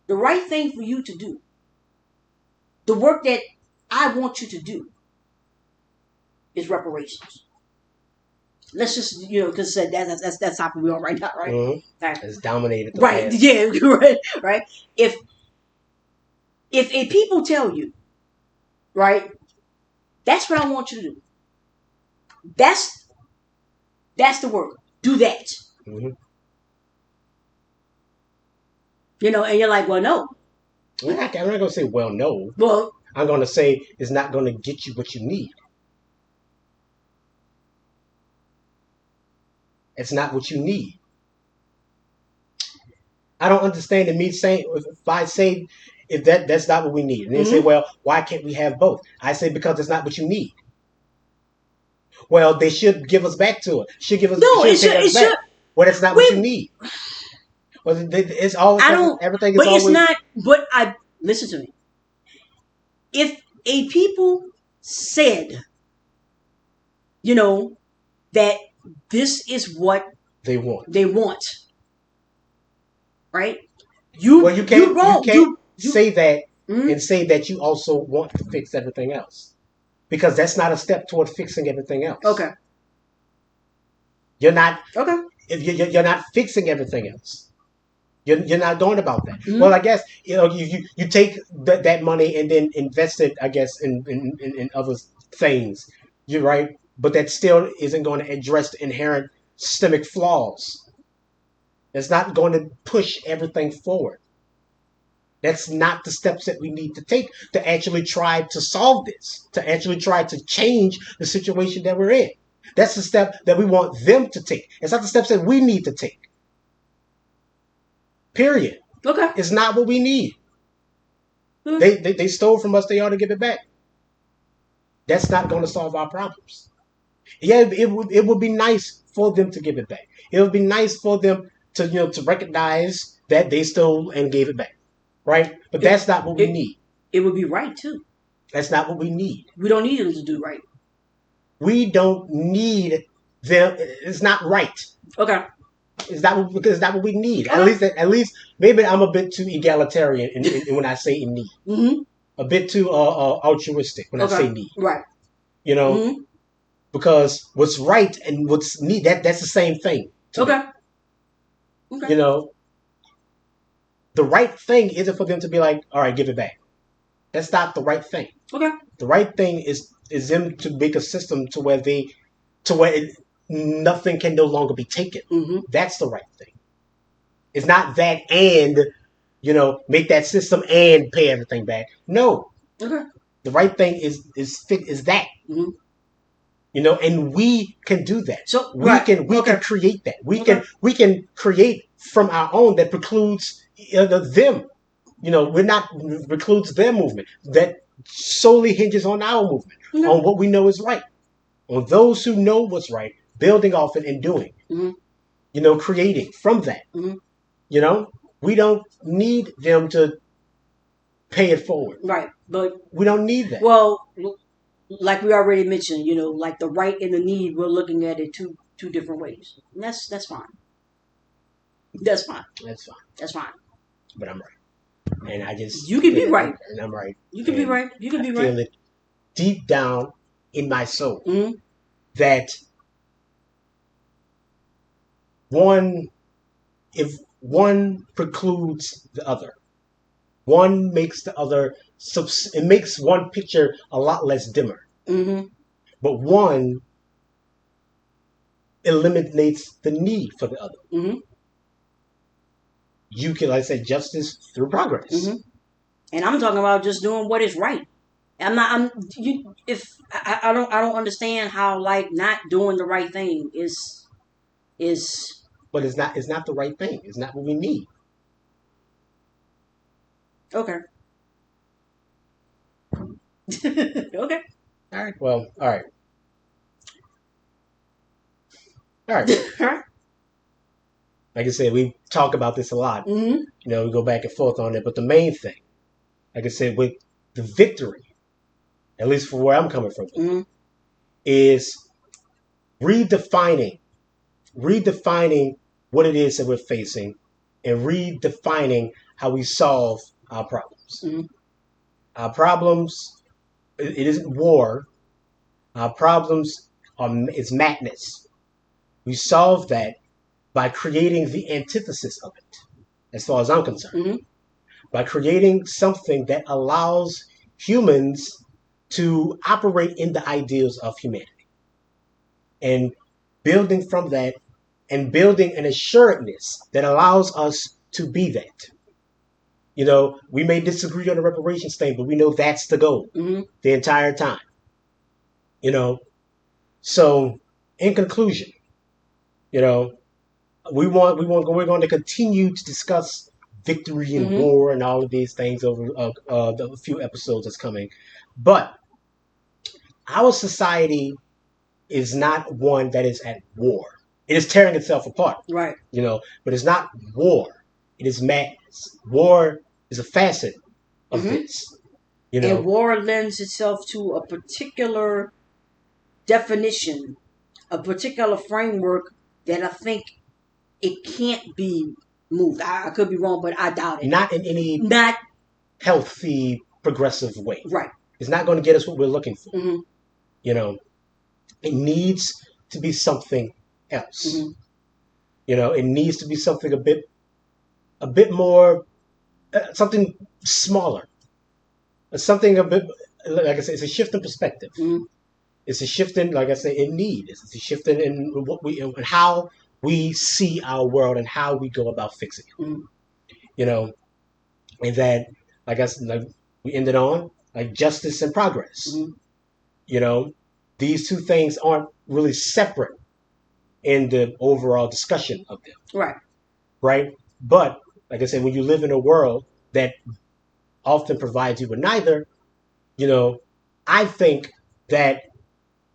the right thing for you to do, the work that I want you to do, is reparations. Let's just, because that's how we are right now, right? Mm-hmm. Right. It's dominated. Right. Past. Yeah. Right. If a people tell you, right, that's what I want you to do. That's the work. Do that. Mm-hmm. And you're like, well, no. I'm not going to say, well, no. Well, I'm going to say it's not going to get you what you need. It's not what you need. I don't understand me saying, if I say, if that's not what we need. And they say, well, why can't we have both? I say, because it's not what you need. Well, they should give us back to it. Should give us. No, it Should should. pay It us back. should. Well, that's not what you We. need. Well, it's always I don't. everything is But it's always. not. But I listen to me. If a people said, you know, that this is what They want. they want, right? You Well, you wrong. can't You say that mm, and say that you also want to fix everything else, because that's not a step toward fixing everything else. okay. You're not. Okay. If you're not fixing everything else. You're not going about that. Mm-hmm. Well, I guess you take that money and then invest it, I guess, in other things. You're right, but that still isn't going to address the inherent systemic flaws. It's not going to push everything forward. That's not the steps that we need to take to actually try to solve this, to actually try to change the situation that we're in. That's the step that we want them to take. It's not the steps that we need to take. Period. Okay. It's not what we need. Mm-hmm. They stole from us. They ought to give it back. That's not going to solve our problems. Yeah, it would be nice for them to give it back. It would be nice for them to to recognize that they stole and gave it back, right? But that's not what we need. It would be right too. That's not what we need. We don't need them to do right. We don't need them. It's not right. Okay. It's not because it's not what we need. Okay. At least maybe I'm a bit too egalitarian when I say in need. Mm-hmm. A bit too altruistic when I say need. Right. Mm-hmm. Because what's right and what's need that's the same thing. Okay. Okay. The right thing isn't for them to be like, all right, give it back. That's not the right thing. Okay. The right thing is them to make a system to where nothing can no longer be taken. Mm-hmm. That's the right thing. It's not that and make that system and pay everything back. No. Okay. The right thing is that. Mm-hmm. And we can do that. So we can create that. We can create from our own that precludes them. We're not precludes their movement. That solely hinges on our movement, on what we know is right, on those who know what's right, building off it and doing. Mm-hmm. Creating from that. Mm-hmm. We don't need them to pay it forward. Right, but we don't need that. Well, like we already mentioned, like the right and the need, we're looking at it two different ways. And that's fine. That's fine. That's fine. That's fine. But I'm right, and I just you can be right, and I'm right. You can be right. You can be right. I feel it deep down in my soul mm-hmm. that if one precludes the other, one makes the other. It makes one picture a lot less dimmer. Mm-hmm. But one eliminates the need for the other. Mm-hmm. You can, like I said, justice through progress. Mm-hmm. And I'm talking about just doing what is right. I don't understand how not doing the right thing is. But it's not the right thing. It's not what we need. Okay. Okay. All right. Well, all right. All right. Like I said, we talk about this a lot. Mm-hmm. We go back and forth on it. But the main thing, like I said, with the victory, at least for where I'm coming from, mm-hmm. is redefining what it is that we're facing and redefining how we solve our problems. Mm-hmm. Our problems, it isn't war. Our problems is madness. We solve that by creating the antithesis of it, as far as I'm concerned. Mm-hmm. By creating something that allows humans to operate in the ideals of humanity. And building from that and building an assuredness that allows us to be that. We may disagree on the reparations thing, but we know that's the goal mm-hmm. the entire time. So in conclusion, we're going to continue to discuss victory and mm-hmm. war and all of these things over the few episodes that's coming. But our society is not one that is at war. It is tearing itself apart, Right. but it's not war. It is madness. War is a facet of Hmm. this, And war lends itself to a particular definition, a particular framework that I think it can't be moved. I could be wrong, but I doubt it. Not in any Not healthy, progressive way. right. It's not going to get us what we're looking for. Hmm. It needs to be something else. Hmm. It needs to be something a bit more, something smaller, something a bit, like I said, it's a shift in perspective. Hmm. It's a shift in, like I say, in need. It's a shift in what we and how we see our world and how we go about fixing it. Hmm. And that, like I said, like we ended on, like justice and progress. Hmm. You know, these two things aren't really separate in the overall discussion of them, Right. right? But like I said, when you live in a world that often provides you with neither, you know, I think that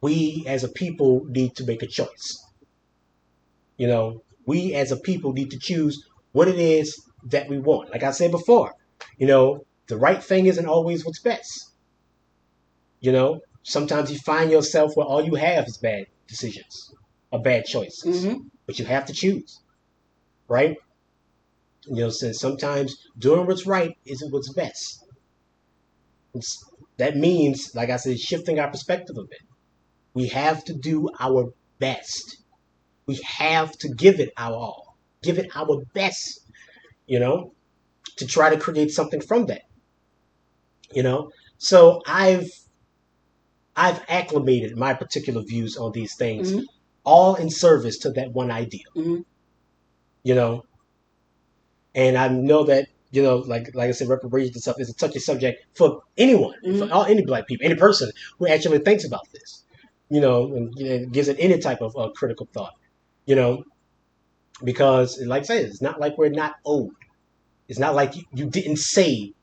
we as a people need to make a choice. We as a people need to choose what it is that we want. Like I said before, the right thing isn't always what's best. Sometimes you find yourself where all you have is bad decisions or bad choices, Hmm. but you have to choose, right? Since sometimes doing what's right isn't what's best. That means, like I said, shifting our perspective a bit. We have to do our best. We have to give it our all, give it our best, you know, to try to create something from that, you know. So I've acclimated my particular views on these things, Hmm. all in service to that one idea, Hmm. you know. And I know that like I said, reparations and stuff is a touchy subject for anyone, Hmm. for any black people, any person who actually thinks about this, and gives it any type of critical thought, you know, because like I said, it's not like we're not owed. It's not like you didn't say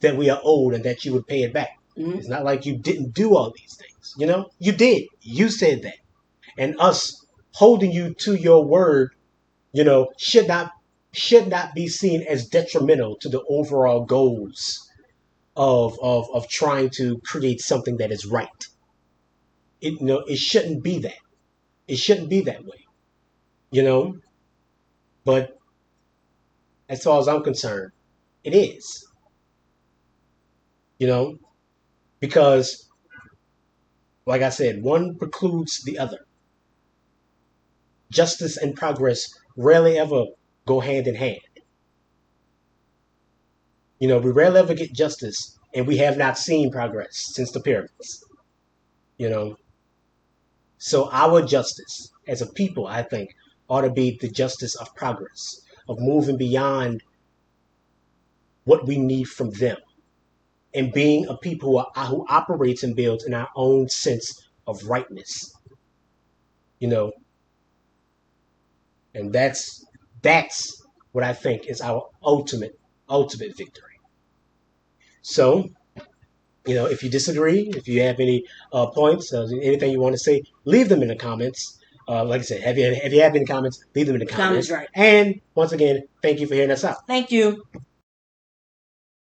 that we are owed and that you would pay it back. Hmm. It's not like you didn't do all these things. You did. You said that, and us holding you to your word, should not be seen as detrimental to the overall goals of trying to create something that is right. It shouldn't be that. It shouldn't be that way. You know, but as far as I'm concerned, it is. You know, because like I said, one precludes the other. Justice and progress rarely ever go hand in hand. We rarely ever get justice, and we have not seen progress since the pyramids. You know, so our justice as a people, I think, ought to be the justice of progress, of moving beyond what we need from them, and being a people who operates and builds in our own sense of rightness. You know, and that's what I think is our ultimate victory. So, if you disagree, if you have any points, anything you want to say, leave them in the comments. Like I said, if you have any comments, leave them in the Comments comments. right. And once again, thank you for hearing us out. Thank you.